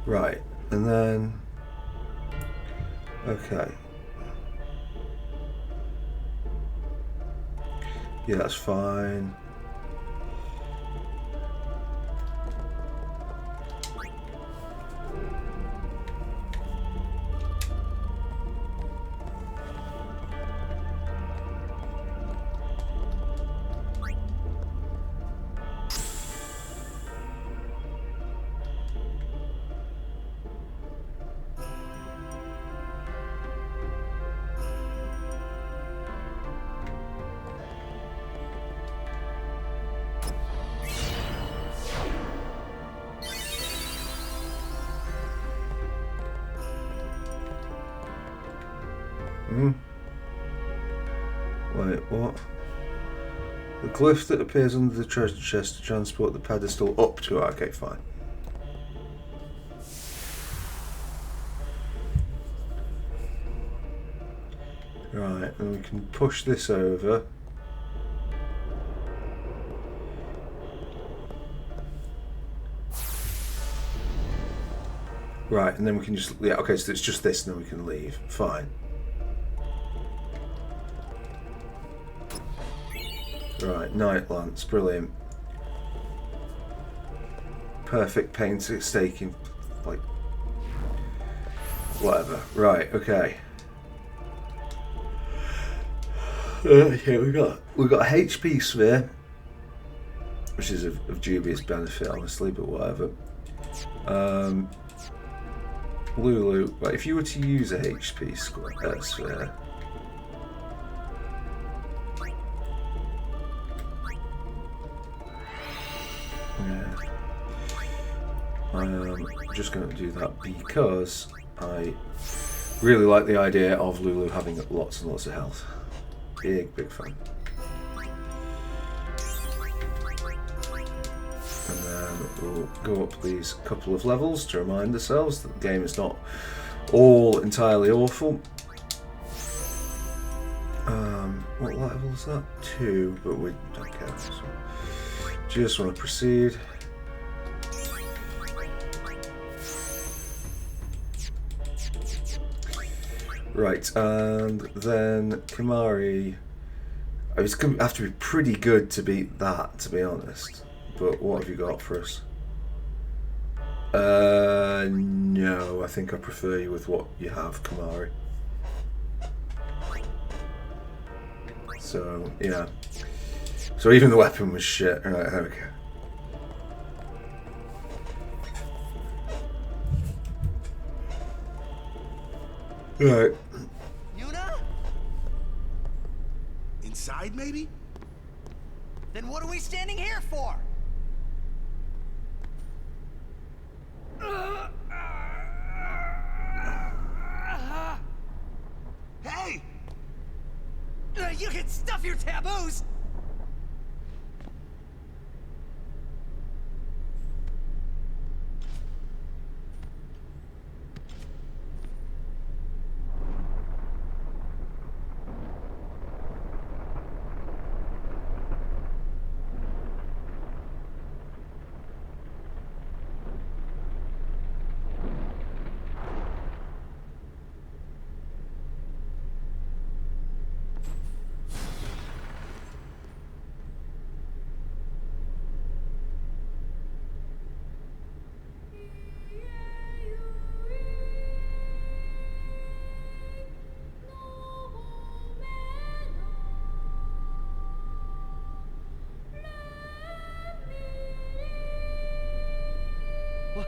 Right, and then, okay. Yeah, that's fine. Wait, what? The glyph that appears under the treasure chest to transport the pedestal up to it. Okay, fine. Right, and we can push this over. Right, and then we can just... Yeah, okay, so it's just this and then we can leave. Fine. Right, night lance, brilliant. Perfect painstaking, like... Whatever. Right, okay. Okay, we got a HP sphere, which is of dubious benefit, honestly, but whatever. Lulu, right, if you were to use a HP sphere, yeah, I'm just going to do that because I really like the idea of Lulu having lots and lots of health. Big fan. And then we'll go up these couple of levels to remind ourselves that the game is not all entirely awful. What level is that? 2, but we don't care. So just want to proceed. Right, and then Kimari. It's going to have to be pretty good to beat that, to be honest. But what have you got for us? No, I think I prefer you with what you have, Kimari. So, yeah. So even the weapon was shit. Right, okay. Right. Yuna? Inside, maybe? Then what are we standing here for? Hey! You can stuff your taboos!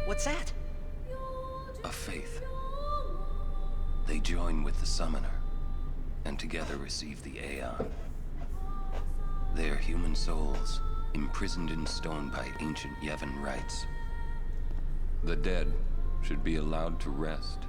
What's that? A faith. They join with the summoner, and together receive the Aeon. They are human souls, imprisoned in stone by ancient Yevon rites. The dead should be allowed to rest.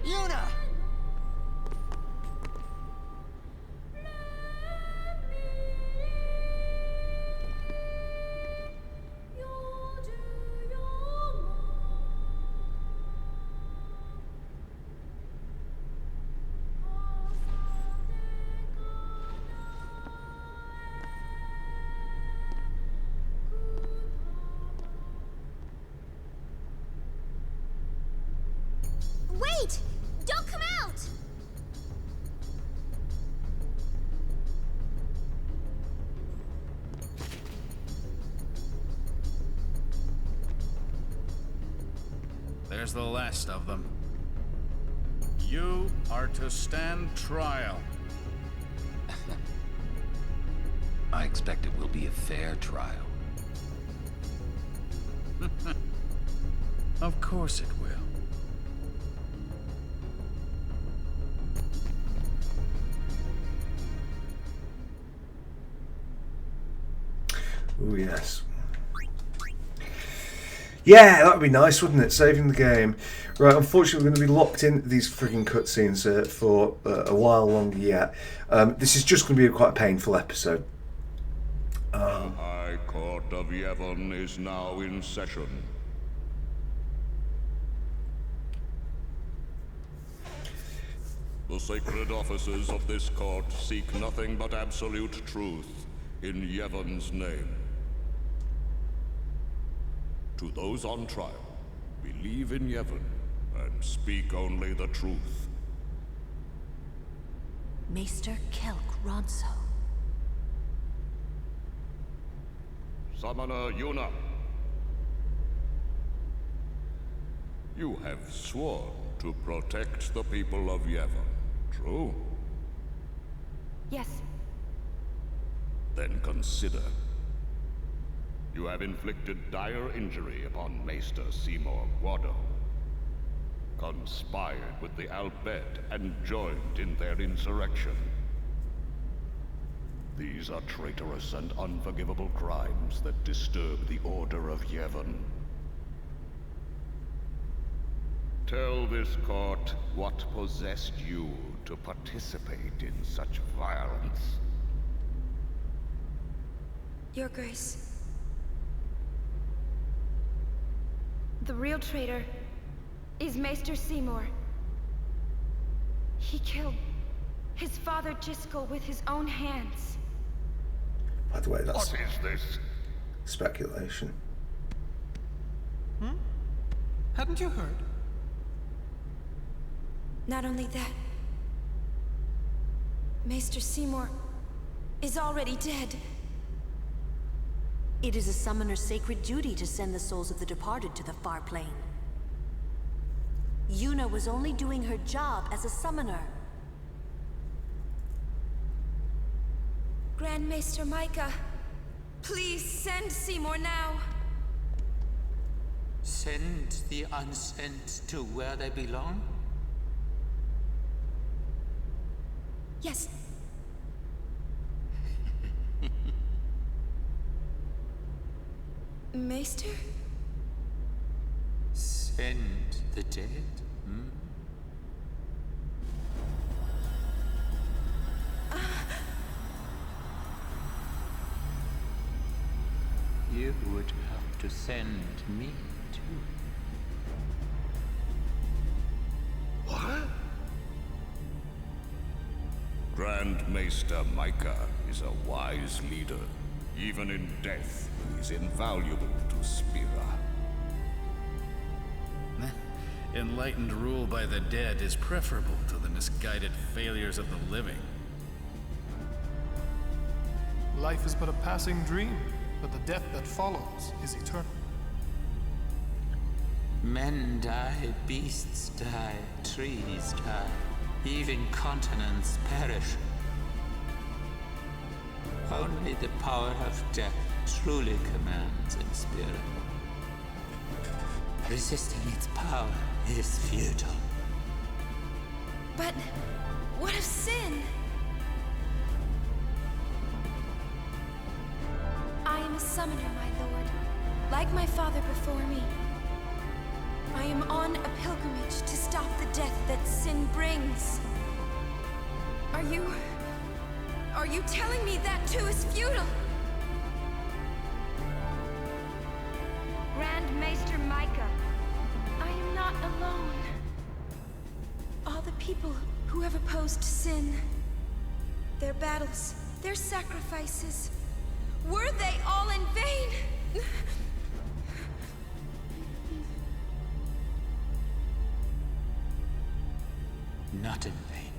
Yuna! Wait! Don't come out! There's the last of them. You are to stand trial. I expect it will be a fair trial. Of course it will. Oh yes. Yeah, that would be nice, wouldn't it? Saving the game. Right, unfortunately we're going to be locked in these frigging cutscenes for a while longer yet. This is just going to be quite a painful episode. The High Court of Yevon is now in session. The sacred officers of this court seek nothing but absolute truth in Yevon's name. To those on trial, believe in Yevon and speak only the truth. Maester Kelk Ronso. Summoner Yuna. You have sworn to protect the people of Yevon, true? Yes. Then consider. You have inflicted dire injury upon Maester Seymour Guado, conspired with the Albed and joined in their insurrection. These are traitorous and unforgivable crimes that disturb the order of Yevon. Tell this court what possessed you to participate in such violence. Your Grace. The real traitor is Maester Seymour. He killed his father Jiskel with his own hands. By the way, that's... What is this? Speculation. Hadn't you heard? Not only that, Maester Seymour is already dead. It is a summoner's sacred duty to send the souls of the departed to the far plane. Yuna was only doing her job as a summoner. Grand Maester Micah, please send Seymour now. Send the unsent to where they belong? Yes. Maester? Send the dead? You would have to send me too. What? Grand Maester Micah is a wise leader. Even in death, he is invaluable to Spira. Enlightened rule by the dead is preferable to the misguided failures of the living. Life is but a passing dream, but the death that follows is eternal. Men die, beasts die, trees die, even continents perish. Only the power of death truly commands in Spira. Resisting its power is futile. But what of sin? I am a summoner, my lord, like my father before me. I am on a pilgrimage to stop the death that sin brings. Are you telling me that too is futile? Grand Maester Micah, I am not alone. All the people who have opposed sin, their battles, their sacrifices, were they all in vain? Not in vain.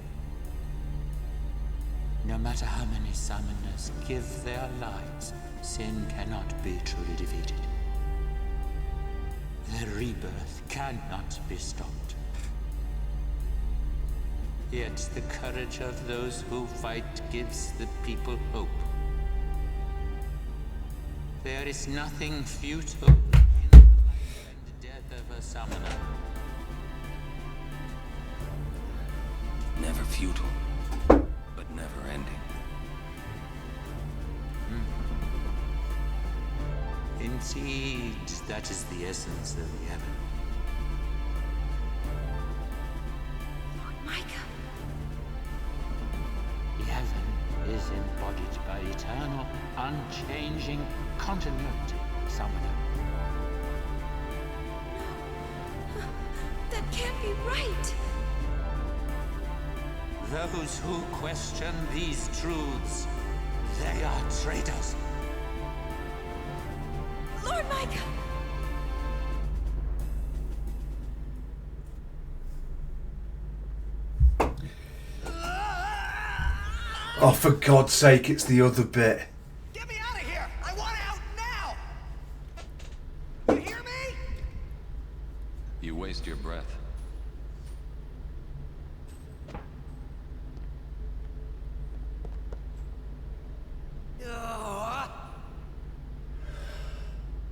No matter how many summoners give their lives, sin cannot be truly defeated. Their rebirth cannot be stopped. Yet the courage of those who fight gives the people hope. There is nothing futile in the life and death of a summoner. Never futile, but never ending. concede that is the essence of Yevon. Lord Micah. Yevon is embodied by eternal, unchanging continuity, Summoner. That can't be right. Those who question these truths, they are traitors. Lord Micah! Oh, for God's sake, it's the other bit. Get me out of here! I want out now! You hear me? You waste your breath.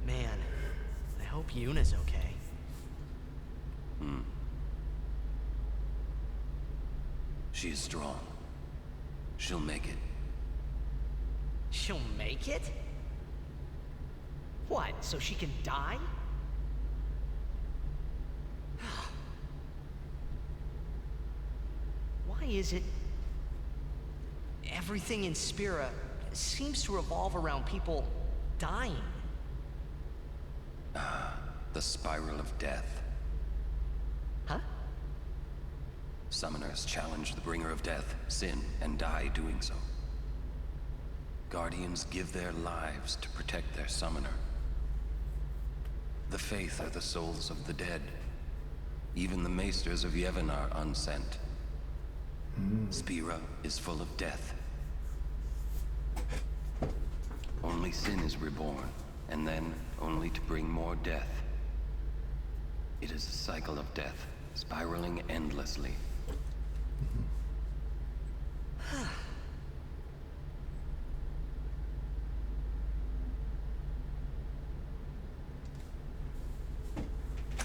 Man, I hope Yuna's okay. She is strong. She'll make it. She'll make it? What, so she can die? Why is it everything in Spira seems to revolve around people dying? The spiral of death. Huh? Summoners challenge the bringer of death, sin, and die doing so. Guardians give their lives to protect their summoner. The Faith are the souls of the dead. Even the maesters of Yevon are unsent. Spira is full of death. Only sin is reborn, and then only to bring more death. It is a cycle of death, spiraling endlessly.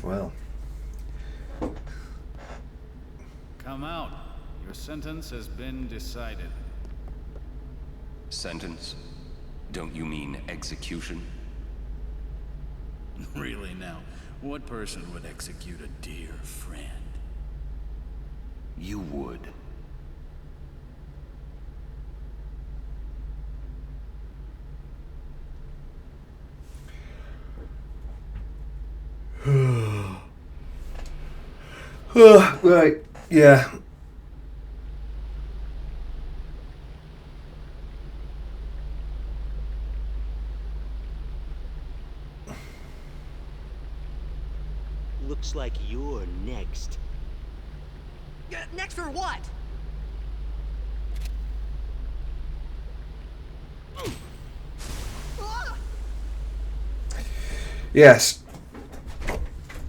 Well. Come out. Your sentence has been decided. Sentence? Don't you mean execution? Really now, what person would execute a dear friend? You would. Right, yeah. Looks like you're next. Next for what? Yes.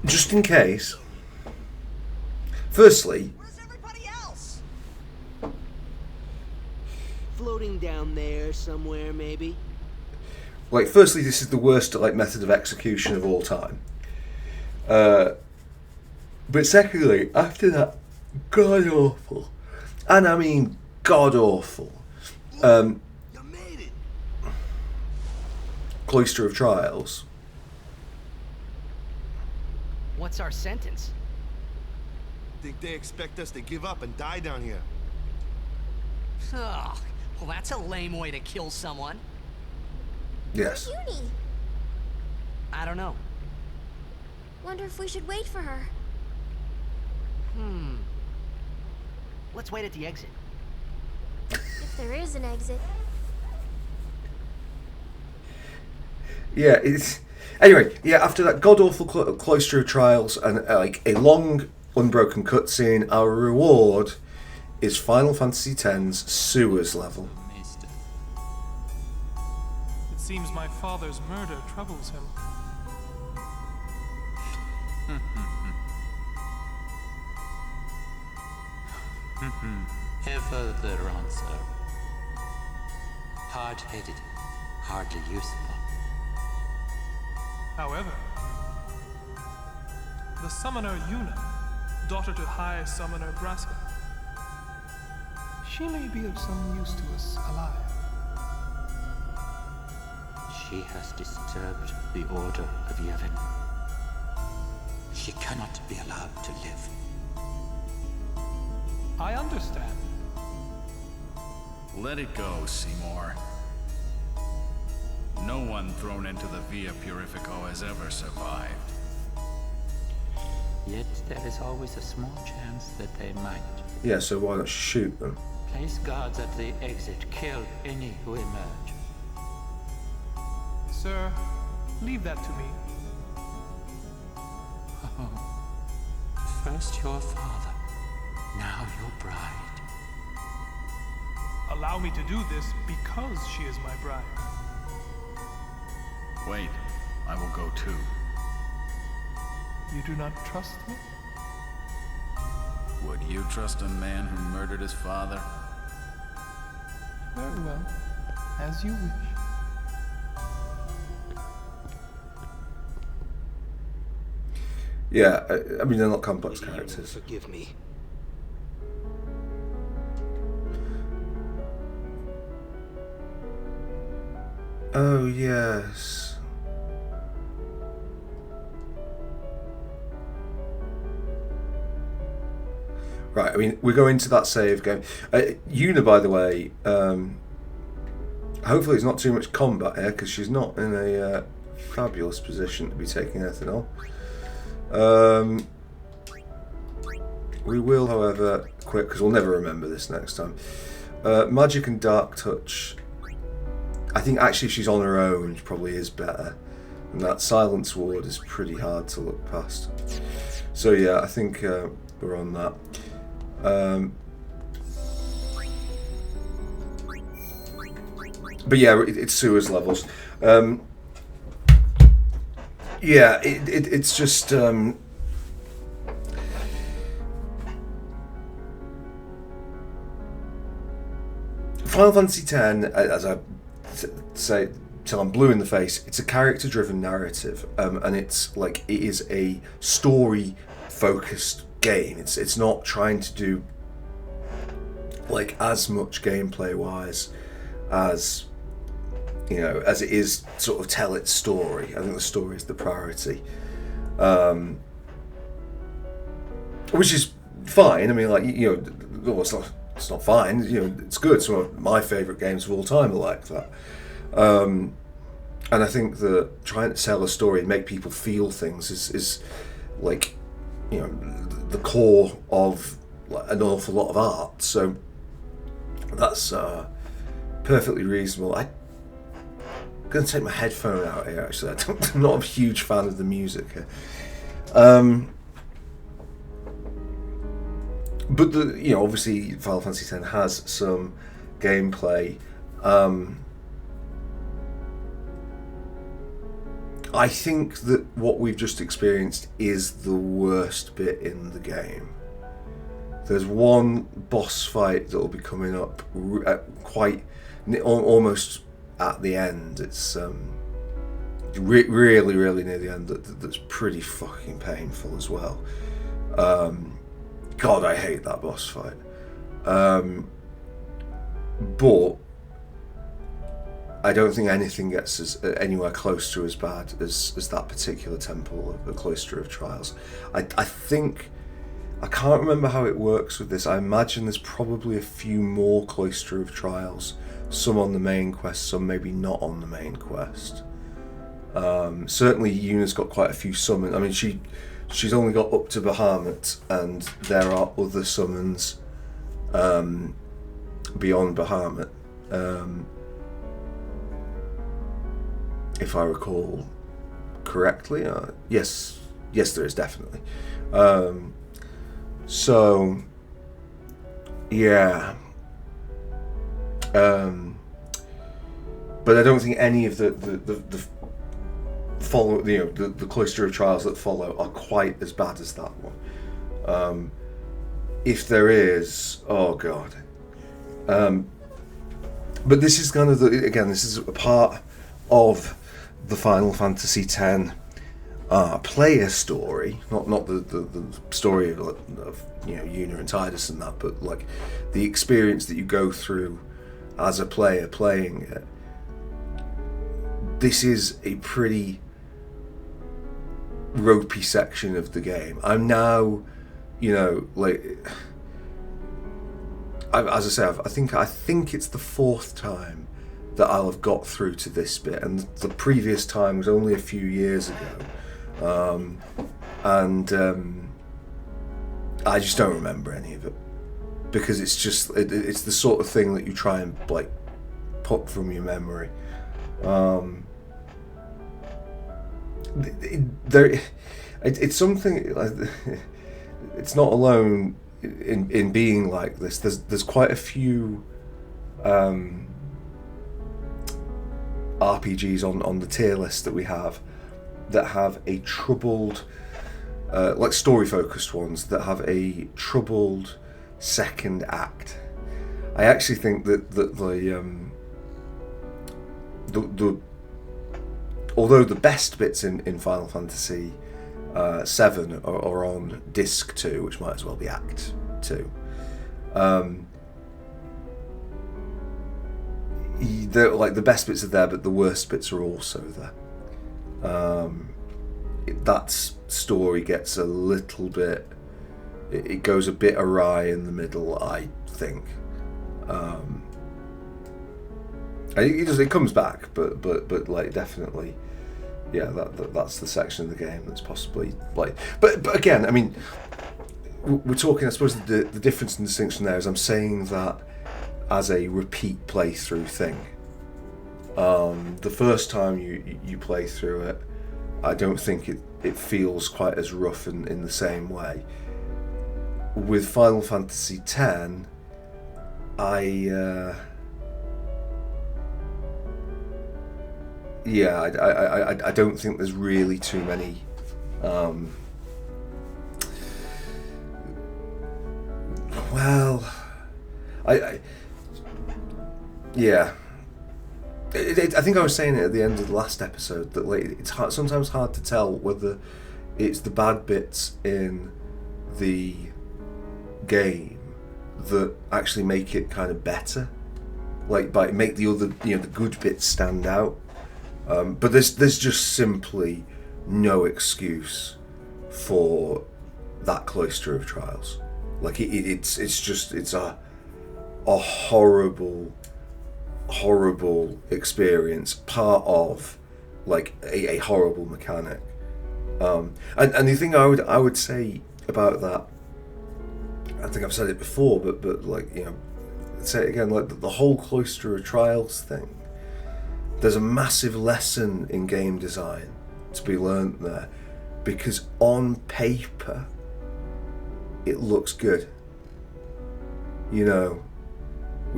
Just in case. Firstly, Where's everybody else? Floating down there somewhere, maybe? like, firstly, this is the worst like method of execution of all time. But secondly, after that god awful, and I mean god awful, cloister of trials. What's our sentence? Think they expect us to give up and die down here? Ugh, well, that's a lame way to kill someone. Yes. Where's Uni? I don't know. Wonder if we should wait for her. Let's wait at the exit. If there is an exit. Yeah, it's... Anyway, yeah, after that god-awful cloister of trials and like a long, unbroken cutscene, our reward is Final Fantasy X's sewers level. It seems my father's murder troubles him. Ever the answer. Hard-headed, hardly useful. However, the summoner Yuna, daughter to High Summoner Braska, she may be of some use to us alive. She She has disturbed the order of Yevon. She cannot be allowed to live. I understand. Let it go, Seymour. No one thrown into the Via Purifico has ever survived. Yet there is always a small chance that they might. Yeah, so why not shoot them? Place guards at the exit. Kill any who emerge. Sir, leave that to me. Oh. First your father, now your bride. Allow me to do this because she is my bride. Wait, I will go too. You do not trust me? Would you trust a man who murdered his father? Very well, as you wish. Yeah, I mean, they're not complex characters. Forgive me. Oh, yes. Right, I mean, we're going to that save game. Una, by the way, hopefully it's not too much combat here, because she's not in a fabulous position to be taking anything on. We will, however, quit, because we'll never remember this next time. Magic and Dark Touch. I think actually if she's on her own, she probably is better. And that Silence Ward is pretty hard to look past. So yeah, I think we're on that. But yeah, it's Sue's levels. Yeah, it's just... Final Fantasy X, as I say till I'm blue in the face, it's a character-driven narrative, and it's like it is a story-focused game. It's not trying to do like as much gameplay-wise as as it is sort of tell its story. I think the story is the priority, which is fine. I mean, like it's not fine. It's good. Some of my favourite games of all time are like that. And I think that trying to tell a story and make people feel things is like, the core of an awful lot of art. So that's perfectly reasonable. I'm going to take my headphone out here, actually. I'm not a huge fan of the music here. But obviously Final Fantasy X has some gameplay. I think that what we've just experienced is the worst bit in the game. There's one boss fight that will be coming up quite almost at the end. It's really near the end. That's pretty fucking painful as well. God, I hate that boss fight. But I don't think anything gets anywhere close to as bad as that particular temple, the Cloister of Trials. I think, I can't remember how it works with this. I imagine there's probably a few more Cloister of Trials, some on the main quest, some maybe not on the main quest. Certainly Yuna's got quite a few summons. I mean, she's only got up to Bahamut, and there are other summons beyond Bahamut. If I recall correctly, yes, there is definitely. So, yeah. But I don't think any of the follow, the Cloister of Trials that follow are quite as bad as that one. If there is, oh god. But this is kind of this is a part of the Final Fantasy X player story, not the story of Yuna and Tidus and that, but like the experience that you go through as a player playing it. this is a pretty ropey section of the game. I'm now, like, as I say, I think it's the 4th time that I'll have got through to this bit, and the previous time was only a few years ago, I just don't remember any of it, because it's just it's the sort of thing that you try and like put from your memory. It's something like, it's not alone in being like this. There's quite a few RPGs on the tier list that we have that have a troubled, like story focused ones that have a troubled second act. I actually think that the although the best bits in Final Fantasy 7 are on Disc 2, which might as well be Act 2. Like the best bits are there, but the worst bits are also there. That story gets a little bit, it goes a bit awry in the middle, I think. It comes back, but like definitely, yeah. That's the section of the game that's possibly like. But again, I mean, we're talking. I suppose the difference and distinction there is I'm saying that as a repeat playthrough thing. The first time you play through it, I don't think it feels quite as rough in the same way. With Final Fantasy X, I don't think there's really too many I think I was saying it at the end of the last episode that like it's sometimes hard to tell whether it's the bad bits in the game that actually make it kind of better, like by make the other the good bits stand out. But there's just simply no excuse for that cloister of trials. Like it's a horrible experience, part of like a horrible mechanic. And the thing I would say about that, I think I've said it before, but like say it again, like the whole cloister of trials thing. There's a massive lesson in game design to be learnt there, because on paper it looks good. We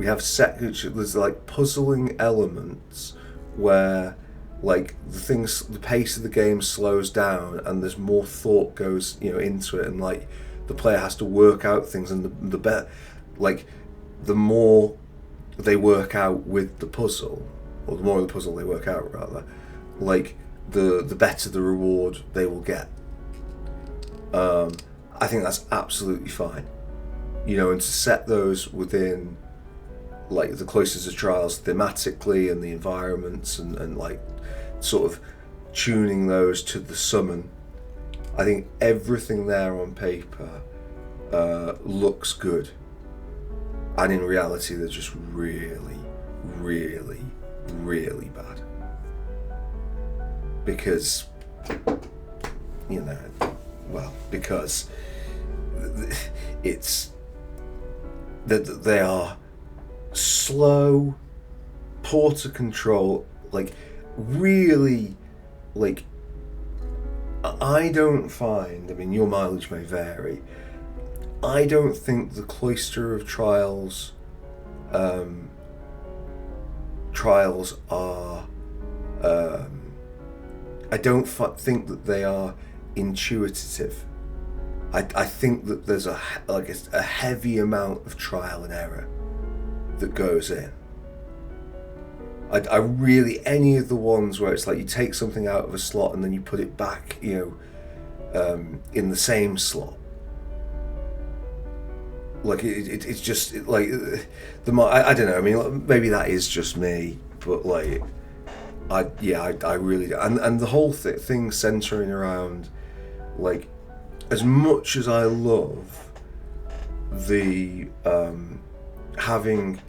have there's like puzzling elements where like the pace of the game slows down and there's more thought goes into it, and like the player has to work out things, and the more they work out with the puzzle, or the more of the puzzle they work out rather, like the better the reward they will get. I think that's absolutely fine, and to set those within like the cloisters of trials thematically and the environments and like sort of tuning those to the summon. I think everything there on paper looks good, and in reality they're just really, really, really bad, because because it's that they are slow, poor to control, like really, like I don't find, I mean your mileage may vary, I don't think the cloister of trials are I don't think that they are intuitive. I think that there's a heavy amount of trial and error that goes in. I really, any of the ones where it's like you take something out of a slot and then you put it back, in the same slot. Like it's just like I don't know. I mean, maybe that is just me, but like I really do. And the whole thing centering around, like, as much as I love the having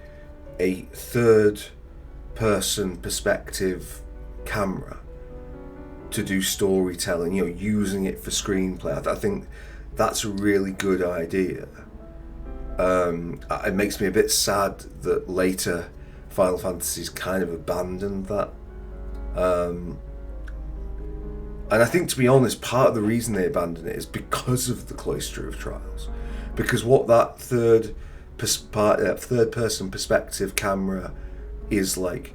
a third person perspective camera to do storytelling, you know, using it for screenplay, I think that's a really good idea. It makes me a bit sad that later Final Fantasies kind of abandoned that. And I think, to be honest, part of the reason they abandoned it is because of the Cloister of Trials. Because what that third person perspective camera is like,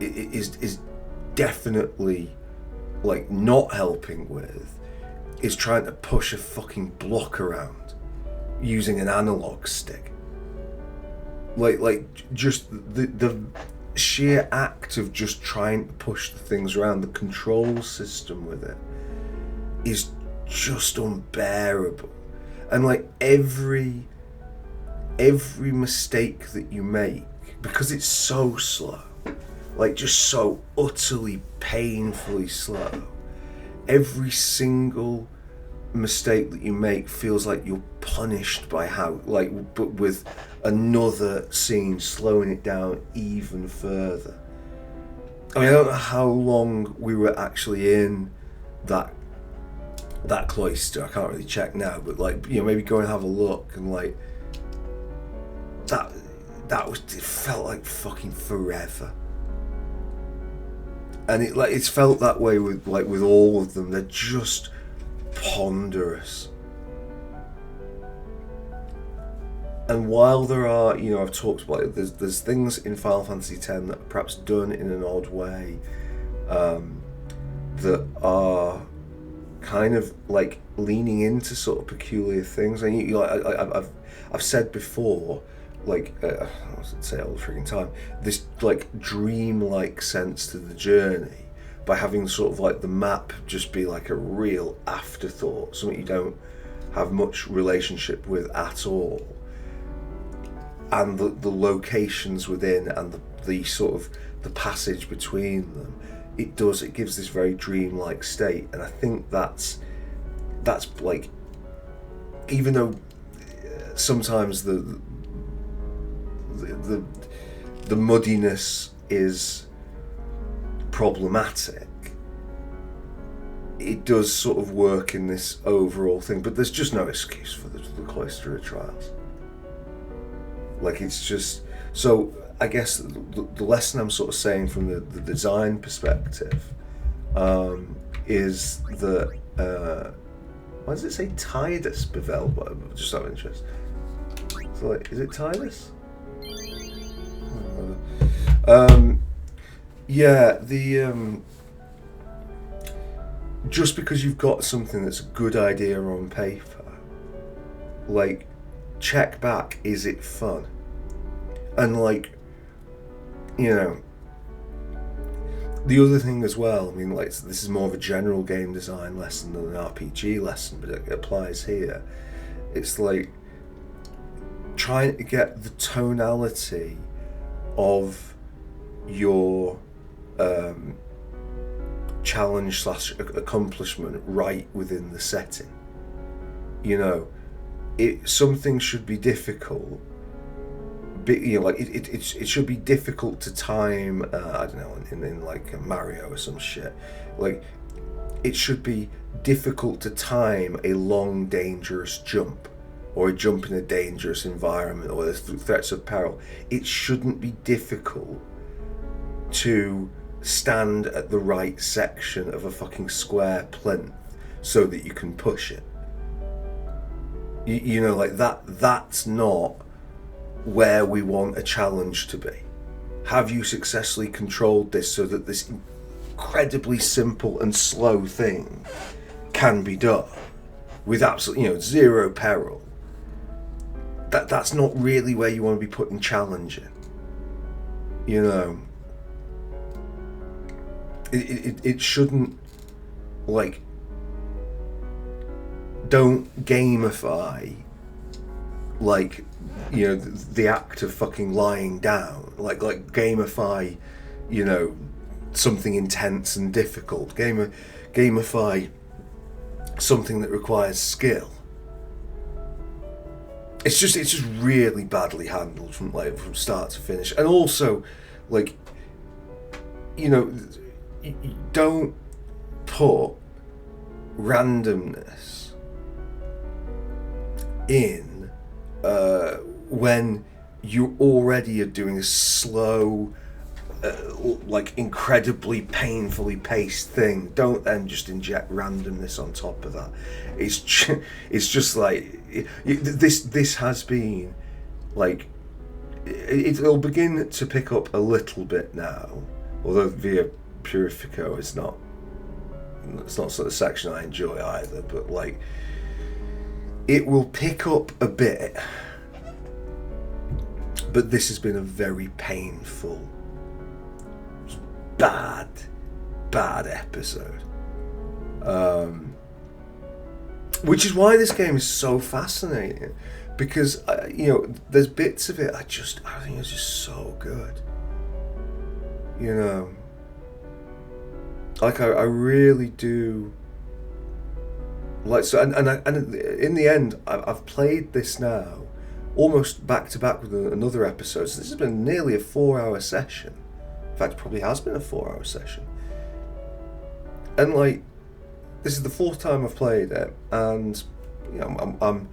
is definitely like not helping with, is trying to push a fucking block around using an analog stick. Like just the sheer act of just trying to push the things around, the control system with it is just unbearable. And like every mistake that you make, because it's so slow, like just so utterly painfully slow, every single mistake that you make feels like you're punished by how, like, but with another scene slowing it down even further. I mean, I don't know how long we were actually in that cloister. I can't really check now, but like, you know, maybe go and have a look, and like it felt like fucking forever. And it's felt that way with all of them. They're just ponderous. And while there are, you know, I've talked about it, there's things in Final Fantasy X that are perhaps done in an odd way, that are kind of like leaning into sort of peculiar things. And you know, I've said before, like I wasn't say all the freaking time, this like dream-like sense to the journey, by having sort of like the map just be like a real afterthought, something you don't have much relationship with at all, and the locations within, and the sort of the passage between them, it gives this very dreamlike state. And I think that's like, even though sometimes the muddiness is problematic, it does sort of work in this overall thing. But there's just no excuse for the Cloister of Trials. Like, it's just, so I guess the lesson I'm sort of saying from the design perspective is that why does it say Tidus Bevelle? Just out of interest. So like, is it Tidus? Yeah, just because you've got something that's a good idea on paper, like, check back, is it fun? And like, you know, the other thing as well, I mean, like, this is more of a general game design lesson than an RPG lesson, but it applies here. It's like trying to get the tonality of your challenge / accomplishment right within the setting. You know, something should be difficult, but, you know, like it should be difficult to time. I don't know, in like a Mario or some shit. Like, it should be difficult to time a long, dangerous jump, or a jump in a dangerous environment, or there's threats of peril. It shouldn't be difficult to stand at the right section of a fucking square plinth so that you can push it. You know, like that's not where we want a challenge to be. Have you successfully controlled this so that this incredibly simple and slow thing can be done with absolutely, you know, zero peril? That's not really where you want to be putting challenge in. You know, it shouldn't, like, don't gamify, like, you know, the act of fucking lying down. Like gamify, you know, something intense and difficult. Gamify something that requires skill. It's just really badly handled from start to finish. And also, like, you know, don't put randomness in when you already are doing a slow, like incredibly painfully paced thing. Don't then just inject randomness on top of that. It's just like this has been like it'll begin to pick up a little bit now, although Via Purifico is not. It's not sort of section I enjoy either, but like it will pick up a bit. But this has been a very painful, bad episode. Which is why this game is so fascinating, because you know, there's bits of it I think it's just so good. You know, like I really do like so, and in the end, I've played this now almost back to back with another episode. So this has been nearly a 4-hour session. In fact, it probably has been a 4-hour session. And like, this is the 4th time I've played it, and you know,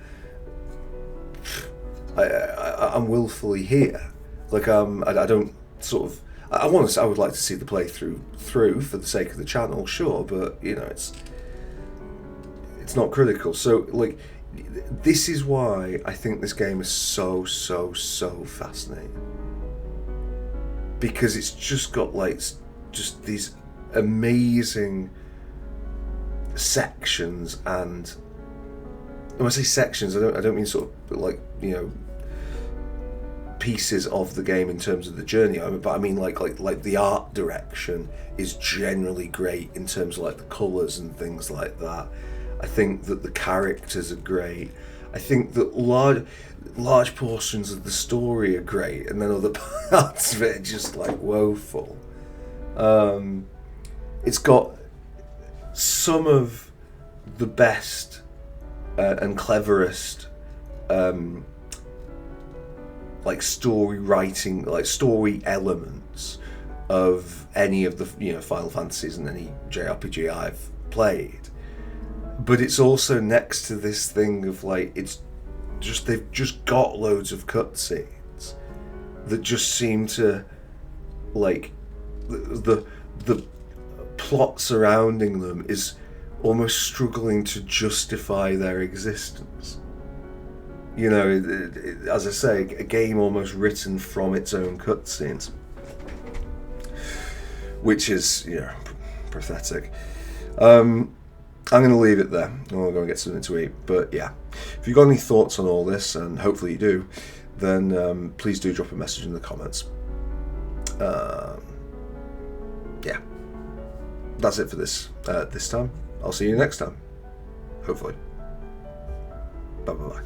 I'm willfully here. Like I don't sort of. I would like to see the playthrough through for the sake of the channel, sure, but you know, it's not critical. So like, this is why I think this game is so fascinating, because it's just got like just these amazing sections, and when I say sections, I don't mean sort of like, you know, pieces of the game in terms of the journey, but I mean like the art direction is generally great in terms of like the colours and things like that. I think that the characters are great. I think that large portions of the story are great, and then other parts of it are just like woeful. It's got some of the best and cleverest like story writing, like story elements of any of the, you know, Final Fantasies and any JRPG I've played. But it's also next to this thing of like, it's just, they've just got loads of cutscenes that just seem to like the plot surrounding them is almost struggling to justify their existence. You know, as I say, a game almost written from its own cutscenes, which is, you know, pathetic. I'm going to leave it there. I'm going to go and get something to eat. But yeah, if you've got any thoughts on all this, and hopefully you do, then please do drop a message in the comments. Yeah, that's it for this time. I'll see you next time, hopefully. Bye bye bye.